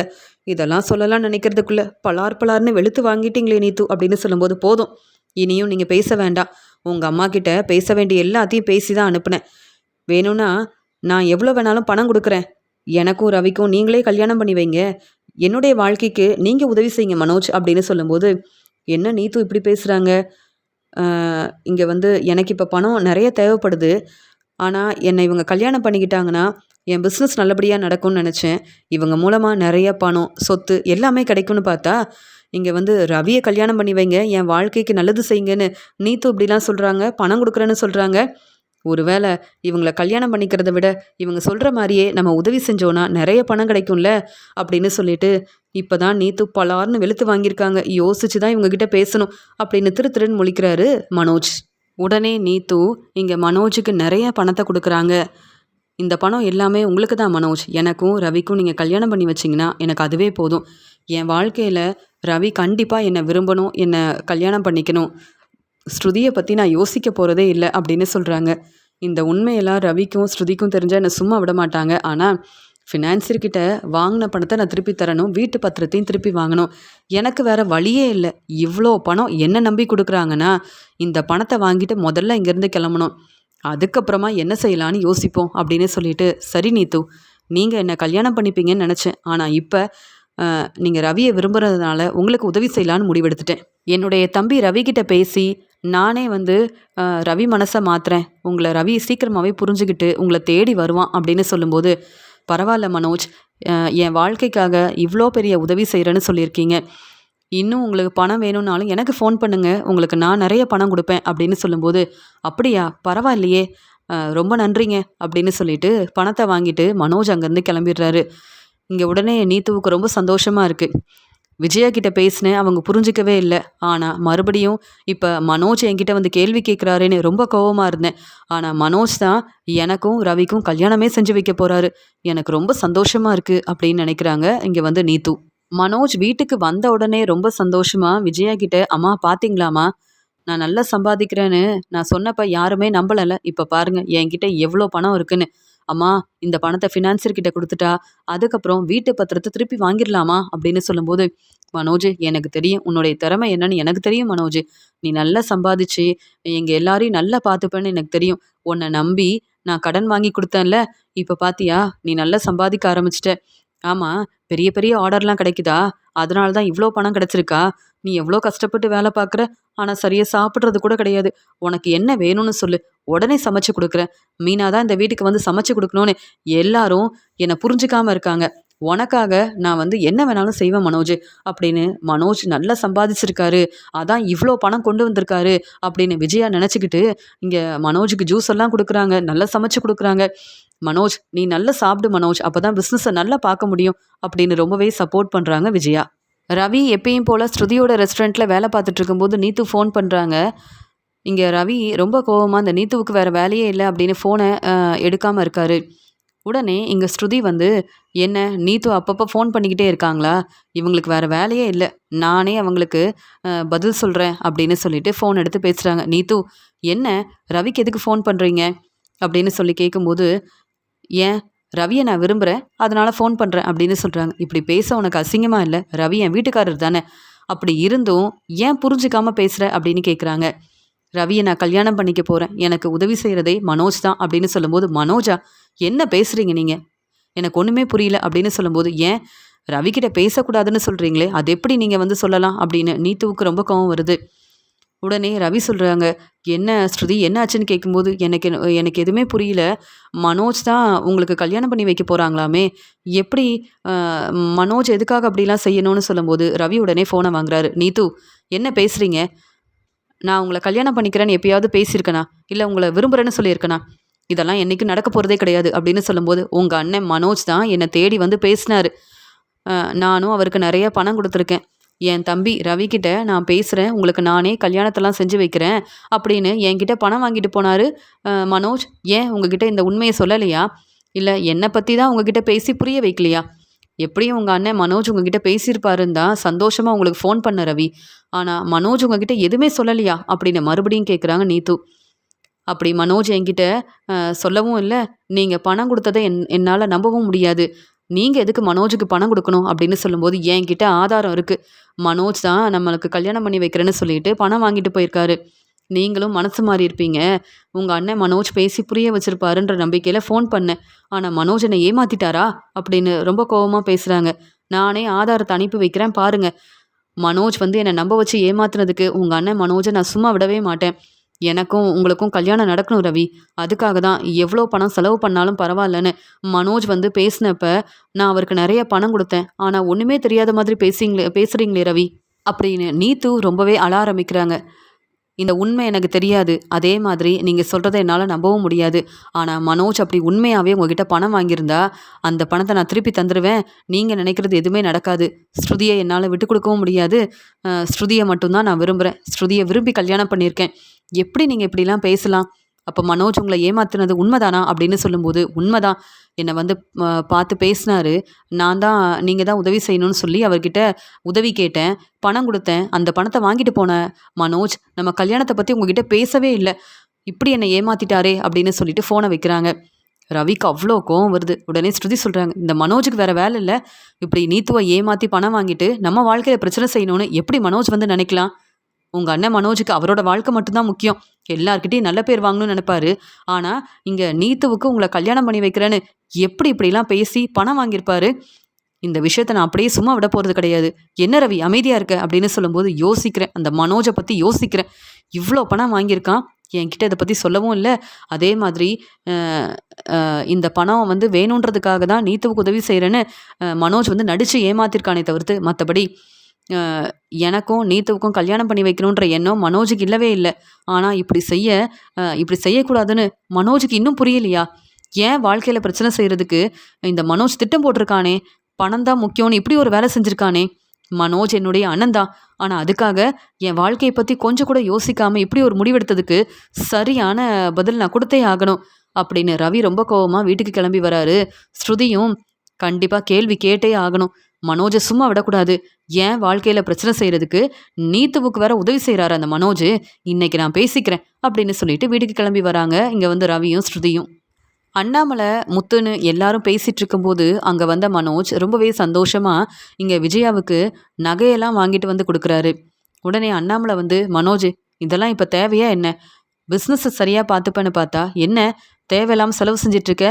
இதெல்லாம் சொல்லலாம் நினைக்கிறதுக்குள்ளே பலார்னு வெளுத்து வாங்கிட்டீங்களே நீத்து அப்படின்னு சொல்லும்போது, போதும் இனியும் நீங்கள் பேச வேண்டாம். உங்கள் அம்மா கிட்ட பேச வேண்டிய எல்லாத்தையும் பேசி தான் அனுப்புனேன். வேணும்னா நான் எவ்வளோ வேணாலும் பணம் கொடுக்குறேன். எனக்கும் ரவிக்கும் நீங்களே கல்யாணம் பண்ணி வைங்க. என்னுடைய வாழ்க்கைக்கு நீங்கள் உதவி செய்யுங்க மனோஜ் அப்படின்னு சொல்லும்போது, என்ன நீத்து இப்படி பேசுகிறாங்க? இங்கே வந்து எனக்கு இப்போ பணம் நிறைய தேவைப்படுது. ஆனால் என்னை இவங்க கல்யாணம் பண்ணிக்கிட்டாங்கன்னா என் பிஸ்னஸ் நல்லபடியாக நடக்கும்னு நினச்சேன். இவங்க மூலமாக நிறைய பணம் சொத்து எல்லாமே கிடைக்கும்னு பார்த்தா, இங்கே வந்து ரவியை கல்யாணம் பண்ணி வைங்க, என் வாழ்க்கைக்கு நல்லது செய்யுங்கன்னு நீத்து இப்படிலாம் சொல்கிறாங்க, பணம் கொடுக்குறேன்னு சொல்கிறாங்க. ஒருவேளை இவங்கள கல்யாணம் பண்ணிக்கிறத விட இவங்க சொல்கிற மாதிரியே நம்ம உதவி செஞ்சோன்னா நிறைய பணம் கிடைக்கும்ல அப்படின்னு சொல்லிட்டு, இப்போ தான் நீத்து பலார்னு வெளுத்து வாங்கியிருக்காங்க, யோசிச்சு தான் இவங்ககிட்ட பேசணும் அப்படின்னு திருன்னு முழிக்கிறாரு மனோஜ். உடனே நீத்து இங்கே மனோஜுக்கு நிறைய பணத்தை கொடுக்குறாங்க. இந்த பணம் எல்லாமே உங்களுக்கு தான் மனோஜ், எனக்கும் ரவிக்கும் நீங்கள் கல்யாணம் பண்ணி வச்சிங்கன்னா எனக்கு அதுவே போதும். என் வாழ்க்கையில் ரவி கண்டிப்பாக என்னை விரும்பணும், என்னை கல்யாணம் பண்ணிக்கணும். ஸ்ருதியை பற்றி நான் யோசிக்க போகிறதே இல்லை அப்படின்னு சொல்கிறாங்க. இந்த உண்மையெல்லாம் ரவிக்கும் ஸ்ருதிக்கும் தெரிஞ்சால் என்னை சும்மா விட மாட்டாங்க. ஆனால் ஃபினான்சியர்கிட்ட வாங்கின பணத்தை நான் திருப்பி தரணும், வீட்டு பத்திரத்தையும் திருப்பி வாங்கணும். எனக்கு வேறு வழியே இல்லை. இவ்வளோ பணம் என்ன நம்பி கொடுக்குறாங்கன்னா இந்த பணத்தை வாங்கிட்டு முதல்ல இங்கேருந்து கிளம்பணும். அதுக்கப்புறமா என்ன செய்யலான்னு யோசிப்போம் அப்படின்னு சொல்லிட்டு, சரி நீத்து, நீங்கள் என்னை கல்யாணம் பண்ணிப்பீங்கன்னு நினச்சேன். ஆனால் இப்போ நீங்கள் ரவியை விரும்புகிறதுனால உங்களுக்கு உதவி செய்யலான்னு முடிவெடுத்துட்டேன். என்னுடைய தம்பி ரவிக்கிட்ட பேசி நானே வந்து ரவி மனசை மாற்றுறேன். உங்களை ரவி சீக்கிரமாகவே புரிஞ்சுக்கிட்டு உங்களை தேடி வருவான் அப்படின்னு சொல்லும்போது, பரவாயில்ல மனோஜ், என் வாழ்க்கைக்காக இவ்வளோ பெரிய உதவி செய்கிறேன்னு சொல்லியிருக்கீங்க. இன்னும் உங்களுக்கு பணம் வேணும்னாலும் எனக்கு ஃபோன் பண்ணுங்க. உங்களுக்கு நான் நிறைய பணம் கொடுப்பேன் அப்படின்னு சொல்லும்போது, அப்படியா பரவாயில்லையே, ரொம்ப நன்றிங்க அப்படின்னு சொல்லிட்டு பணத்தை வாங்கிட்டு மனோஜ் அங்கேருந்து கிளம்பிடுறாரு. இங்கே உடனே நீத்துவுக்கு ரொம்ப சந்தோஷமா இருக்கு. விஜயா கிட்ட பேசினேன், அவங்க புரிஞ்சிக்கவே இல்லை. ஆனால் மறுபடியும் இப்போ மனோஜ் என்கிட்ட வந்து கேள்வி கேட்குறாருன்னு ரொம்ப கோவமாக இருந்தேன். ஆனால் மனோஜ் தான் எனக்கும் ரவிக்கும் கல்யாணமே செஞ்சு வைக்க போறாரு. எனக்கு ரொம்ப சந்தோஷமா இருக்கு அப்படின்னு நினைக்கிறாங்க இங்கே வந்து நீத்து. மனோஜ் வீட்டுக்கு வந்த உடனே ரொம்ப சந்தோஷமா விஜயா கிட்ட, அம்மா பாத்தீங்களாம்மா, நான் நல்லா சம்பாதிக்கிறேன்னு நான் சொன்னப்ப யாருமே நம்பலல. இப்ப பாருங்க என்கிட்ட எவ்வளோ பணம் இருக்குன்னு. அம்மா, இந்த பணத்தை ஃபினான்சியர் கிட்ட கொடுத்துட்டா அதுக்கப்புறம் வீட்டு பத்திரத்தை திருப்பி வாங்கிடலாமா அப்படின்னு சொல்லும்போது, மனோஜ் எனக்கு தெரியும் உன்னுடைய திறமை என்னன்னு எனக்கு தெரியும் மனோஜ். நீ நல்லா சம்பாதிச்சு எங்க எல்லாரையும் நல்லா பார்த்துப்பேன்னு எனக்கு தெரியும். உன்னை நம்பி நான் கடன் வாங்கி கொடுத்தேன்ல, இப்ப பாத்தியா நீ நல்லா சம்பாதிக்க ஆரம்பிச்சிட்ட. ஆமா, பெரிய பெரிய ஆர்டர்லாம் கிடைக்குதா? அதனால தான் இவ்ளோ பணம் கிடைச்சிருக்கா? நீ எவ்ளோ கஷ்டப்பட்டு வேலை பார்க்குற, ஆனா சரியா சாப்பிடுறது கூட கிடையாது. உனக்கு என்ன வேணும்னு சொல்லு, உடனே சமைச்சு குடுக்குறேன். மீனா தான் இந்த வீட்டுக்கு வந்து சமைச்சு குடுக்கணும்னு எல்லாரும் என்ன புரிஞ்சுக்காம இருக்காங்க. உனக்காக நான் வந்து என்ன வேணாலும் செய்வேன் மனோஜ் அப்படின்னு. மனோஜ் நல்லா சம்பாதிச்சிருக்காரு, அதான் இவ்ளோ பணம் கொண்டு வந்திருக்காரு அப்படின்னு விஜயா நினச்சுக்கிட்டு இங்க மனோஜுக்கு ஜூஸ் எல்லாம் குடுக்குறாங்க, நல்லா சமைச்சு குடுக்குறாங்க. மனோஜ் நீ நல்லா சாப்பிடு மனோஜ், அப்பதான் பிஸ்னஸை நல்லா பார்க்க முடியும் அப்படின்னு ரொம்பவே சப்போர்ட் பண்றாங்க விஜயா. ரவி எப்பயும் போல ஸ்ருதியோட ரெஸ்டாரண்ட்ல வேலை பார்த்துட்டு இருக்கும்போது நீத்து ஃபோன் பண்றாங்க. இங்க ரவி ரொம்ப கோவமா இந்த நீத்துவுக்கு வேற வேலையே இல்லை அப்படின்னு ஃபோனை எடுக்காம இருக்காரு. உடனே இங்க ஸ்ருதி வந்து, என்ன நீத்து அப்பப்போ ஃபோன் பண்ணிக்கிட்டே இருக்காங்களா? இவங்களுக்கு வேற வேலையே இல்லை, நானே அவங்களுக்கு பதில் சொல்றேன் அப்படின்னு சொல்லிட்டு ஃபோன் எடுத்து பேசுறாங்க. நீத்து, என்ன ரவிக்கு எதுக்கு ஃபோன் பண்றீங்க அப்படின்னு சொல்லி கேட்கும்போது, ஏன் ரவியை நான் விரும்புகிறேன் அதனால ஃபோன் பண்ணுறேன் அப்படின்னு சொல்கிறாங்க. இப்படி பேச உனக்கு அசிங்கமாக இல்லை? ரவி என் வீட்டுக்காரர் தானே, அப்படி இருந்தும் ஏன் புரிஞ்சுக்காம பேசுகிற அப்படின்னு கேட்குறாங்க. ரவியை நான் கல்யாணம் பண்ணிக்க போகிறேன், எனக்கு உதவி செய்கிறதே மனோஜ் தான் அப்படின்னு சொல்லும்போது, மனோஜா என்ன பேசுகிறீங்க நீங்கள், எனக்கு ஒன்றுமே புரியல அப்படின்னு சொல்லும்போது, ஏன் ரவிக்கிட்ட பேசக்கூடாதுன்னு சொல்கிறீங்களே, அது எப்படி நீங்கள் வந்து சொல்லலாம் அப்படின்னு நீத்துவுக்கு ரொம்ப கோவம் வருது. உடனே ரவி சொல்கிறாங்க, என்ன ஸ்ருதி என்ன ஆச்சுன்னு கேட்கும்போது, எனக்கு எதுவுமே புரியல. மனோஜ் தான் உங்களுக்கு கல்யாணம் பண்ணி வைக்க போகிறாங்களாமே, எப்படி மனோஜ் எதுக்காக அப்படிலாம் செய்யணும்னு சொல்லும்போது ரவி உடனே ஃபோனை வாங்குறாரு. நீத்து, என்ன பேசுகிறீங்க? நான் உங்களை கல்யாணம் பண்ணிக்கிறேன்னு எப்பயாவது பேசியிருக்கேனா? இல்லை உங்களை விரும்புகிறேன்னு சொல்லியிருக்கேனா? இதெல்லாம் என்றைக்கும் நடக்க போகிறதே கிடையாது அப்படின்னு சொல்லும்போது, உங்கள் அண்ணன் மனோஜ் தான் என்னை தேடி வந்து பேசினார். நானும் அவருக்கு நிறைய பணம் கொடுத்துருக்கேன். என் தம்பி ரவிக்கிட்ட நான் பேசுகிறேன், உங்களுக்கு நானே கல்யாணத்தெல்லாம் செஞ்சு வைக்கிறேன் அப்படின்னு என்கிட்ட பணம் வாங்கிட்டு போனார் மனோஜ். ஏன் உங்ககிட்ட இந்த உண்மையை சொல்லலையா? இல்லை என்னை பற்றி தான் உங்ககிட்ட பேசி புரிய வைக்கலையா? எப்படியும் உங்கள் அண்ணன் மனோஜ் உங்ககிட்ட பேசியிருப்பாருன்னு தான் சந்தோஷமாக உங்களுக்கு ஃபோன் பண்ண ரவி. ஆனால் மனோஜ் உங்ககிட்ட எதுவுமே சொல்லலையா அப்படின்னு மறுபடியும் கேட்குறாங்க நீத்து. அப்படி மனோஜ் என்கிட்ட சொல்லவும் இல்லை, நீங்கள் பணம் கொடுத்ததை என்னால் நம்பவும் முடியாது. நீங்கள் எதுக்கு மனோஜுக்கு பணம் கொடுக்கணும் அப்படின்னு சொல்லும்போது, என்கிட்ட ஆதாரம் இருக்குது. மனோஜ் தான் நம்மளுக்கு கல்யாணம் பண்ணி வைக்கிறேன்னு சொல்லிட்டு பணம் வாங்கிட்டு போயிருக்காரு. நீங்களும் மனசு மாறி இருப்பீங்க, உங்கள் அண்ணன் மனோஜ் பேசி புரிய வச்சிருப்பாருன்ற நம்பிக்கையில் ஃபோன் பண்ணேன். ஆனால் மனோஜ் என்னை ஏமாத்திட்டாரா அப்படின்னு ரொம்ப கோபமாக பேசுகிறாங்க. நானே ஆதாரத்தை அனுப்பி வைக்கிறேன் பாருங்க. மனோஜ் வந்து என்னை நம்ப வச்சு ஏமாத்துனதுக்கு உங்கள் அண்ணன் மனோஜை நான் சும்மா விடவே மாட்டேன். எனக்கும் உங்களுக்கும் கல்யாணம் நடக்கணும் ரவி, அதுக்காக தான் எவ்வளோ பணம் செலவு பண்ணாலும் பரவாயில்லன்னு மனோஜ் வந்து பேசினப்ப நான் அவருக்கு நிறைய பணம் கொடுத்தேன். ஆனால் ஒன்றுமே தெரியாத மாதிரி பேசுகிறீங்களே ரவி அப்படின்னு நீத்து ரொம்பவே அழ ஆரம்பிக்கிறாங்க. இந்த உண்மை எனக்கு தெரியாது, அதே மாதிரி நீங்கள் சொல்கிறத என்னால் நம்பவும் முடியாது. ஆனால் மனோஜ் அப்படி உண்மையாகவே உங்ககிட்ட பணம் வாங்கியிருந்தா அந்த பணத்தை நான் திருப்பி தந்துடுவேன். நீங்கள் நினைக்கிறது எதுவுமே நடக்காது. ஸ்ருதியை என்னால் விட்டு கொடுக்கவும் முடியாது. ஸ்ருதியை மட்டும்தான் நான் விரும்புகிறேன், ஸ்ருதியை விரும்பி கல்யாணம் பண்ணியிருக்கேன். எப்படி நீங்கள் இப்படிலாம் பேசலாம்? அப்போ மனோஜ் உங்களை ஏமாத்துனது உண்மைதானா அப்படின்னு சொல்லும்போது, உண்மைதான், என்னை வந்து பார்த்து பேசினாரு. நான் தான் நீங்கள் தான் உதவி செய்யணும்னு சொல்லி அவர்கிட்ட உதவி கேட்டேன், பணம் கொடுத்தேன். அந்த பணத்தை வாங்கிட்டு போன மனோஜ் நம்ம கல்யாணத்தை பற்றி உங்ககிட்ட பேசவே இல்லை. இப்படி என்னை ஏமாத்திட்டாரே அப்படின்னு சொல்லிட்டு ஃபோனை வைக்கிறாங்க. ரவிக்கு அவ்வளோ கோவம் வருது. உடனே ஸ்ருதி சொல்கிறாங்க, இந்த மனோஜுக்கு வேறு வேலை இல்லை, இப்படி நீத்துவை ஏமாற்றி பணம் வாங்கிட்டு நம்ம வாழ்க்கையில் பிரச்சனை செய்யணும்னு எப்படி மனோஜ் வந்து நினைக்கலாம்? உங்கள் அண்ணன் மனோஜுக்கு அவரோட வாழ்க்கை மட்டும்தான் முக்கியம், எல்லார்கிட்டையும் நல்ல பேர் வாங்கணும்னு நினைப்பாரு. ஆனால் இங்கே நீத்துவுக்கு உங்களை கல்யாணம் பண்ணி வைக்கிறேன்னு எப்படி இப்படிலாம் பேசி பணம் வாங்கியிருப்பாரு? இந்த விஷயத்தை நான் அப்படியே சும்மா விட போகிறது கிடையாது. என்ன ரவி அமைதியாக இருக்க அப்படின்னு சொல்லும்போது, யோசிக்கிறேன், அந்த மனோஜை பற்றி யோசிக்கிறேன். இவ்வளோ பணம் வாங்கியிருக்கான், என்கிட்ட இதை பற்றி சொல்லவும் இல்லை. அதே மாதிரி அஹ், இந்த பணம் வந்து வேணுன்றதுக்காக தான் நீத்துவுக்கு உதவி செய்கிறேன்னு மனோஜ் வந்து நடித்து ஏமாத்திருக்கானே தவிர்த்து மற்றபடி அஹ், எனக்கும் நீத்துவுக்கும் கல்யாணம் பண்ணி வைக்கணுன்ற எண்ணம் மனோஜுக்கு இல்லவே இல்லை. ஆனால் இப்படி செய்யக்கூடாதுன்னு மனோஜுக்கு இன்னும் புரியலையா? ஏன் வாழ்க்கையில் பிரச்சனை செய்கிறதுக்கு இந்த மனோஜ் திட்டம் போட்டிருக்கானே. பணம் தான் முக்கியம்னு இப்படி ஒரு வேலை செஞ்சுருக்கானே. மனோஜ் என்னுடைய அண்ணன் தான். ஆனால் அதுக்காக என் வாழ்க்கையை பற்றி கொஞ்சம் கூட யோசிக்காமல் இப்படி ஒரு முடிவெடுத்ததுக்கு சரியான பதில் நான் கொடுத்தே ஆகணும் அப்படின்னு ரவி ரொம்ப கோவமாக வீட்டுக்கு கிளம்பி வராரு. ஸ்ருதியும் கண்டிப்பாக கேள்வி கேட்டே ஆகணும். மனோஜை சும்மா விடக்கூடாது. ஏன் வாழ்க்கையில் பிரச்சனை செய்கிறதுக்கு நீத்துவுக்கு வேற உதவி செய்கிறாரு அந்த மனோஜ். இன்னைக்கு நான் பேசிக்கிறேன் அப்படின்னு சொல்லிட்டு வீட்டுக்கு கிளம்பி வராங்க. இங்கே வந்து ரவியும் ஸ்ருதியும். அண்ணாமலை முத்துன்னு எல்லாரும் பேசிட்டு இருக்கும்போது அங்கே வந்த மனோஜ் ரொம்பவே சந்தோஷமா இங்கே விஜயாவுக்கு நகையெல்லாம் வாங்கிட்டு வந்து கொடுக்குறாரு. உடனே அண்ணாமலை வந்து, மனோஜ் இதெல்லாம் இப்போ தேவையா என்ன? பிஸ்னஸை சரியாக பார்த்துப்பேன்னு பார்த்தா என்ன தேவையில்லாமல் செலவு செஞ்சிட்டு இருக்க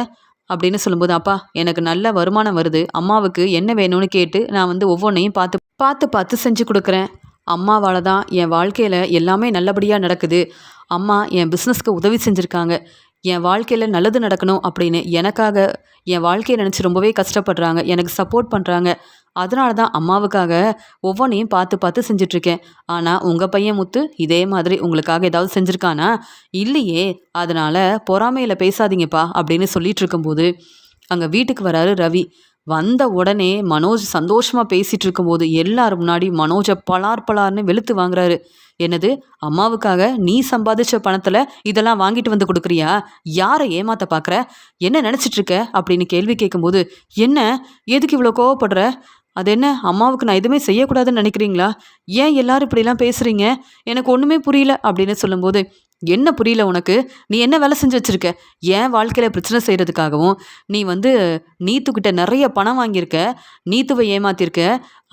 அப்படின்னு சொல்லும்போது, அப்பா எனக்கு நல்ல வருமானம் வருது, அம்மாவுக்கு என்ன வேணும்னு கேட்டு நான் வந்து ஒவ்வொன்றையும் பார்த்து பார்த்து பார்த்து செஞ்சு கொடுக்குறேன். அம்மாவால் தான் என் வாழ்க்கையில் எல்லாமே நல்லபடியாக நடக்குது. அம்மா என் பிஸ்னஸ்க்கு உதவி செஞ்சுருக்காங்க. என் வாழ்க்கையில் நல்லது நடக்கணும் அப்படின்னு எனக்காக என் வாழ்க்கையை நினச்சி ரொம்பவே கஷ்டப்படுறாங்க, எனக்கு சப்போர்ட் பண்ணுறாங்க. அதனால தான் அம்மாவுக்காக ஒவ்வொன்றையும் பார்த்து பார்த்து செஞ்சிட்ருக்கேன். ஆனால் உங்கள் பையன் முத்து இதே மாதிரி உங்களுக்காக ஏதாவது செஞ்சுருக்கானா? இல்லையே. அதனால் பொறாமையில் பேசாதீங்கப்பா அப்படின்னு சொல்லிட்டு இருக்கும்போது அங்கே வீட்டுக்கு வராரு ரவி. வந்த உடனே மனோஜ் சந்தோஷமாக பேசிகிட்டு இருக்கும்போது எல்லாரும் முன்னாடி மனோஜை பலார் பலார்னு வெளுத்து வாங்குறாரு. என்னது, அம்மாவுக்காக நீ சம்பாதிச்ச பணத்தில் இதெல்லாம் வாங்கிட்டு வந்து கொடுக்குறியா? யாரை ஏமாத்த பார்க்குற? என்ன நினச்சிட்டு இருக்க அப்படின்னு கேள்வி கேட்கும்போது, என்ன எதுக்கு இவ்வளோ கோவப்படுற? அது என்ன, அம்மாவுக்கு நான் எதுவுமே செய்யக்கூடாதுன்னு நினைக்கிறீங்களா? ஏன் எல்லாரும் இப்படிலாம் பேசுகிறீங்க? எனக்கு ஒன்றுமே புரியல அப்படின்னு சொல்லும்போது, என்ன புரியல உனக்கு? நீ என்ன வேலை செஞ்சு வச்சுருக்க? ஏன் வாழ்க்கையில் பிரச்சனை செய்கிறதுக்காகவும் நீ வந்து நீத்துக்கிட்ட நிறைய பணம் வாங்கியிருக்க, நீத்துவை ஏமாத்திருக்க.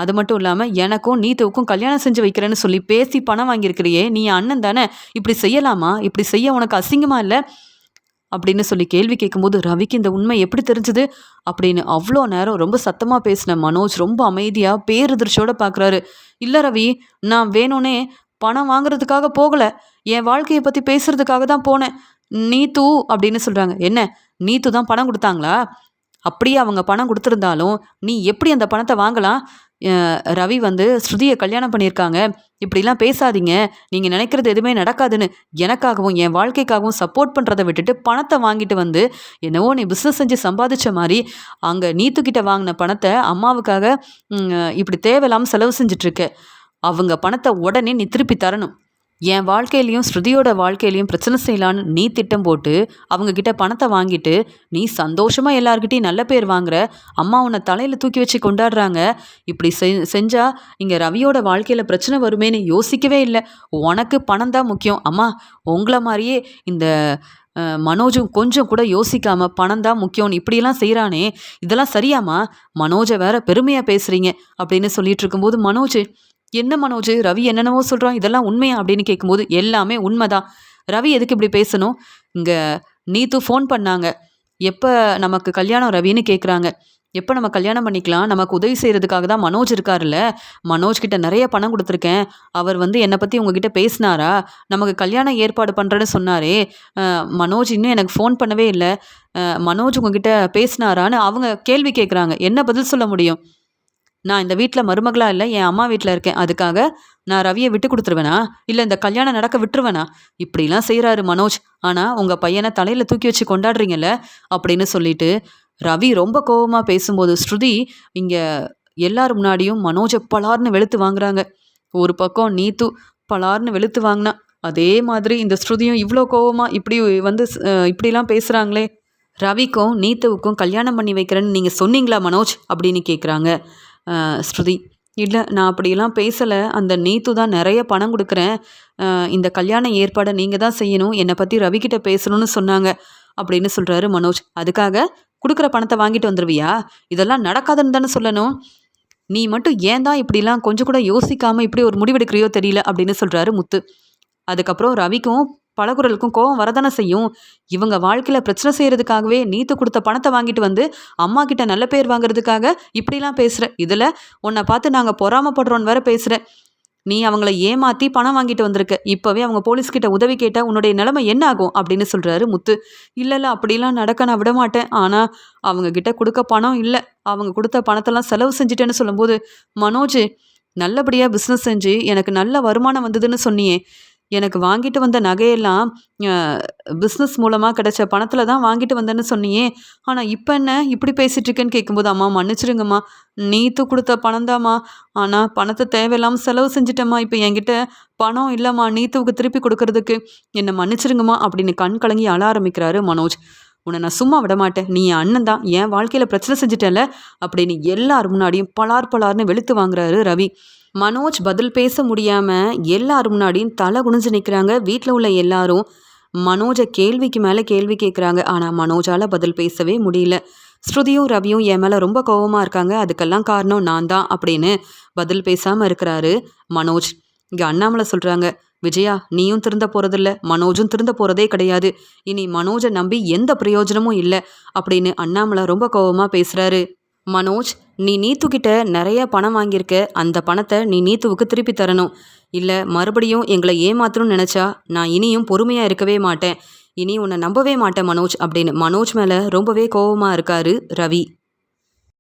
அது மட்டும் இல்லாமல் எனக்கும் நீத்துவுக்கும் கல்யாணம் செஞ்சு வைக்கிறேன்னு சொல்லி பேசி பணம் வாங்கியிருக்கிறியே, நீ அண்ணன் தானே, இப்படி செய்யலாமா? இப்படி செய்ய உனக்கு அசிங்கமா இல்லை அப்படின்னு சொல்லி கேள்வி கேட்கும்போது ரவிக்கு இந்த உண்மை எப்படி தெரிஞ்சுது அப்படின்னு அவ்வளோ நேரம் ரொம்ப சத்தமாக பேசின மனோஜ் ரொம்ப அமைதியாக பேரதிர்ச்சியோட பார்க்குறாரு. இல்லை ரவி, நான் வேணும்னே பணம் வாங்குறதுக்காக போகலை, என் வாழ்க்கையை பற்றி பேசுறதுக்காக தான் போனேன். நீத்து அப்படின்னு சொல்கிறாங்க. என்ன, நீத்து தான் பணம் கொடுத்தாங்களா? அப்படியே அவங்க பணம் கொடுத்துருந்தாலும் நீ எப்படி அந்த பணத்தை வாங்கலாம்? ரவி வந்து ஸ்ருதியை கல்யாணம் பண்ணியிருக்காங்க, இப்படிலாம் பேசாதீங்க, நீங்கள் நினைக்கிறது எதுவுமே நடக்காதுன்னு எனக்காகவும் என் வாழ்க்கைக்காகவும் சப்போர்ட் பண்ணுறதை விட்டுட்டு பணத்தை வாங்கிட்டு வந்து என்னவோ நீ பிஸ்னஸ் செஞ்சு சம்பாதிச்ச மாதிரி அங்கே நீத்துக்கிட்ட வாங்கின பணத்தை அம்மாவுக்காக இப்படி தேவையில்லாமல் செலவு செஞ்சிட்ருக்க. அவங்க பணத்தை உடனே நீ திருப்பி தரணும். என் வாழ்க்கையிலையும் ஸ்ருதியோட வாழ்க்கையிலையும் பிரச்சனை செய்யலான்னு நீ திட்டம் போட்டு அவங்கக்கிட்ட பணத்தை வாங்கிட்டு நீ சந்தோஷமாக எல்லார்கிட்டையும் நல்ல பேர் வாங்குற. அம்மா உன்னை தலையில் தூக்கி வச்சு கொண்டாடுறாங்க. இப்படி செஞ்சால் இங்கே ரவியோட வாழ்க்கையில் பிரச்சனை வருமேன்னு யோசிக்கவே இல்லை. உனக்கு பணம் தான் முக்கியம். அம்மா உங்களை மாதிரியே இந்த மனோஜும் கொஞ்சம் கூட யோசிக்காமல் பணம் தான் முக்கியம்னு இப்படியெல்லாம் செய்கிறானே, இதெல்லாம் சரியாம்மா? மனோஜை வேற பெருமையாக பேசுகிறீங்க அப்படின்னு சொல்லிட்டு இருக்கும்போது மனோஜ், என்ன மனோஜ், ரவி என்னென்னவோ சொல்கிறான், இதெல்லாம் உண்மையா அப்படின்னு கேட்கும்போது எல்லாமே உண்மைதான். ரவி எதுக்கு இப்படி பேசணும்? இங்கே நீத்து ஃபோன் பண்ணாங்க. எப்போ நமக்கு கல்யாணம் ரவின்னு கேட்குறாங்க. எப்போ நம்ம கல்யாணம் பண்ணிக்கலாம், நமக்கு உதவி செய்கிறதுக்காக தான் மனோஜ் இருக்கார்ல, மனோஜ் கிட்ட நிறைய பணம் கொடுத்துருக்கேன், அவர் வந்து என்னை பற்றி உங்ககிட்ட பேசினாரா, நமக்கு கல்யாணம் ஏற்பாடு பண்ணுறேன்னு சொன்னாரே, மனோஜ் இன்னும் எனக்கு ஃபோன் பண்ணவே இல்லை, மனோஜ் உங்ககிட்ட பேசினாரான்னு அவங்க கேள்வி கேட்குறாங்க. என்ன பதில் சொல்ல முடியும்? நான் இந்த வீட்டில் மருமகளாக இல்லை, என் அம்மா வீட்டில் இருக்கேன், அதுக்காக நான் ரவியை விட்டு கொடுத்துருவேனா? இல்லை இந்த கல்யாணம் நடக்க விட்டுருவேனா? இப்படிலாம் செய்கிறாரு மனோஜ். ஆனால் உங்கள் பையனை தலையில் தூக்கி வச்சு கொண்டாடுறீங்கல்ல அப்படின்னு சொல்லிட்டு ரவி ரொம்ப கோபமாக பேசும்போது ஸ்ருதி இங்கே எல்லார் முன்னாடியும் மனோஜை பலார்னு வெளுத்து வாங்குறாங்க. ஒரு பக்கம் நீத்து பலார்னு வெளுத்து வாங்கினா, அதே மாதிரி இந்த ஸ்ருதியும் இவ்வளோ கோபமாக இப்படி வந்து இப்படிலாம் பேசுகிறாங்களே. ரவிக்கும் நீத்துவுக்கும் கல்யாணம் பண்ணி வைக்கிறேன்னு நீங்கள் சொன்னீங்களா மனோஜ் அப்படின்னு கேட்குறாங்க ஸ்ருதி. இல்லை, நான் அப்படியெல்லாம் பேசலை, அந்த நீத்து தான் நிறைய பணம் கொடுக்குறேன், இந்த கல்யாண ஏற்பாடை நீங்கள் தான் செய்யணும், என்னை பற்றி ரவிக்கிட்ட பேசணும்னு சொன்னாங்க அப்படின்னு சொல்கிறாரு மனோஜ். அதுக்காக கொடுக்குற பணத்தை வாங்கிட்டு வந்துடுவியா? இதெல்லாம் நடக்காதுன்னு தானே சொல்லணும். நீ மட்டும் ஏன் தான் இப்படிலாம் கொஞ்சம் கூட யோசிக்காமல் இப்படி ஒரு முடிவெடுக்கிறியோ தெரியல அப்படின்னு சொல்கிறாரு முத்து. அதுக்கப்புறம் ரவிக்கும் பலகுரலுக்கும் கோவம் வரதானே செய்யும். இவங்க வாழ்க்கையில் பிரச்சனை செய்கிறதுக்காகவே நீத்து கொடுத்த பணத்தை வாங்கிட்டு வந்து அம்மா கிட்ட நல்ல பேர் வாங்குறதுக்காக இப்படிலாம் பேசுகிற. இதில் உன்னை பார்த்து நாங்கள் பொறாமப்படுறோன்னு வேற பேசுகிற. நீ அவங்கள ஏமாற்றி பணம் வாங்கிட்டு வந்திருக்க. இப்போவே அவங்க போலீஸ்கிட்ட உதவி கேட்டால் உன்னுடைய நிலைமை என்ன ஆகும் அப்படின்னு சொல்கிறாரு முத்து. இல்லை இல்லை, அப்படிலாம் நடக்க நான் விட மாட்டேன். ஆனால் அவங்க கிட்ட கொடுக்க பணம் இல்லை. அவங்க கொடுத்த பணத்தெல்லாம் செலவு செஞ்சுட்டேன்னு சொல்லும்போது, மனோஜ் நல்லபடியாக பிஸ்னஸ் செஞ்சு எனக்கு நல்ல வருமானம் வந்ததுன்னு சொன்னியே, எனக்கு வாங்கிட்டு வந்த நகையெல்லாம் பிஸ்னஸ் மூலமாக கிடைச்ச பணத்தில் தான் வாங்கிட்டு வந்தேன்னு சொன்னியே, ஆனால் இப்போ என்ன இப்படி பேசிகிட்டு இருக்கேன்னு கேட்கும்போது, அம்மா மன்னிச்சிடுங்கம்மா, நீத்து கொடுத்த பணம்தாம்மா, ஆனால் பணத்தை தேவையில்லாமல் செலவு செஞ்சிட்டம்மா. இப்போ என்கிட்ட பணம் இல்லைம்மா நீத்துவுக்கு திருப்பி கொடுக்கறதுக்கு, என்னை மன்னிச்சிடுங்கம்மா அப்படின்னு கண் கலங்கி அழ ஆரம்பிக்கிறாரு மனோஜ். உன்னை நான் சும்மா விட மாட்டேன், நீ என் அண்ணன் தான், என் வாழ்க்கையில் பிரச்சனை செஞ்சுட்டேன்ல அப்படின்னு எல்லார் முன்னாடியும் பலார் பலார்னு வெளுத்து வாங்குறாரு ரவி. மனோஜ் பதில் பேச முடியாமல் எல்லார் முன்னாடியும் தலை குனிஞ்சு நிற்கிறாங்க. வீட்டில் உள்ள எல்லாரும் மனோஜை கேள்விக்கு மேலே கேள்வி கேட்குறாங்க. ஆனால் மனோஜால் பதில் பேசவே முடியல. ஸ்ருதியும் ரவியும் என் மேலே ரொம்ப கோபமாக இருக்காங்க, அதுக்கெல்லாம் காரணம் நான் தான் அப்படின்னு பதில் பேசாமல் இருக்கிறாரு மனோஜ். இங்கே அண்ணாமலை சொல்கிறாங்க, விஜயா நீயும் திருந்த போகிறதில்ல, மனோஜும் திருந்த போகிறதே கிடையாது, இனி மனோஜை நம்பி எந்த பிரயோஜனமும் இல்லை அப்படின்னு அண்ணாமலை ரொம்ப கோபமாக பேசுகிறாரு. மனோஜ், நீ நீத்துக்கிட்ட நிறைய பணம் வாங்கியிருக்க, அந்த பணத்தை நீ நீத்துவுக்கு திருப்பி தரணும். இல்லை மறுபடியும் எங்களை ஏமாத்தணும்னு நினச்சா நான் இனியும் பொறுமையாக இருக்கவே மாட்டேன், இனி உன்னை நம்பவே மாட்டேன் மனோஜ் அப்படின்னு மனோஜ் மேலே ரொம்பவே கோபமாக இருக்காரு ரவி.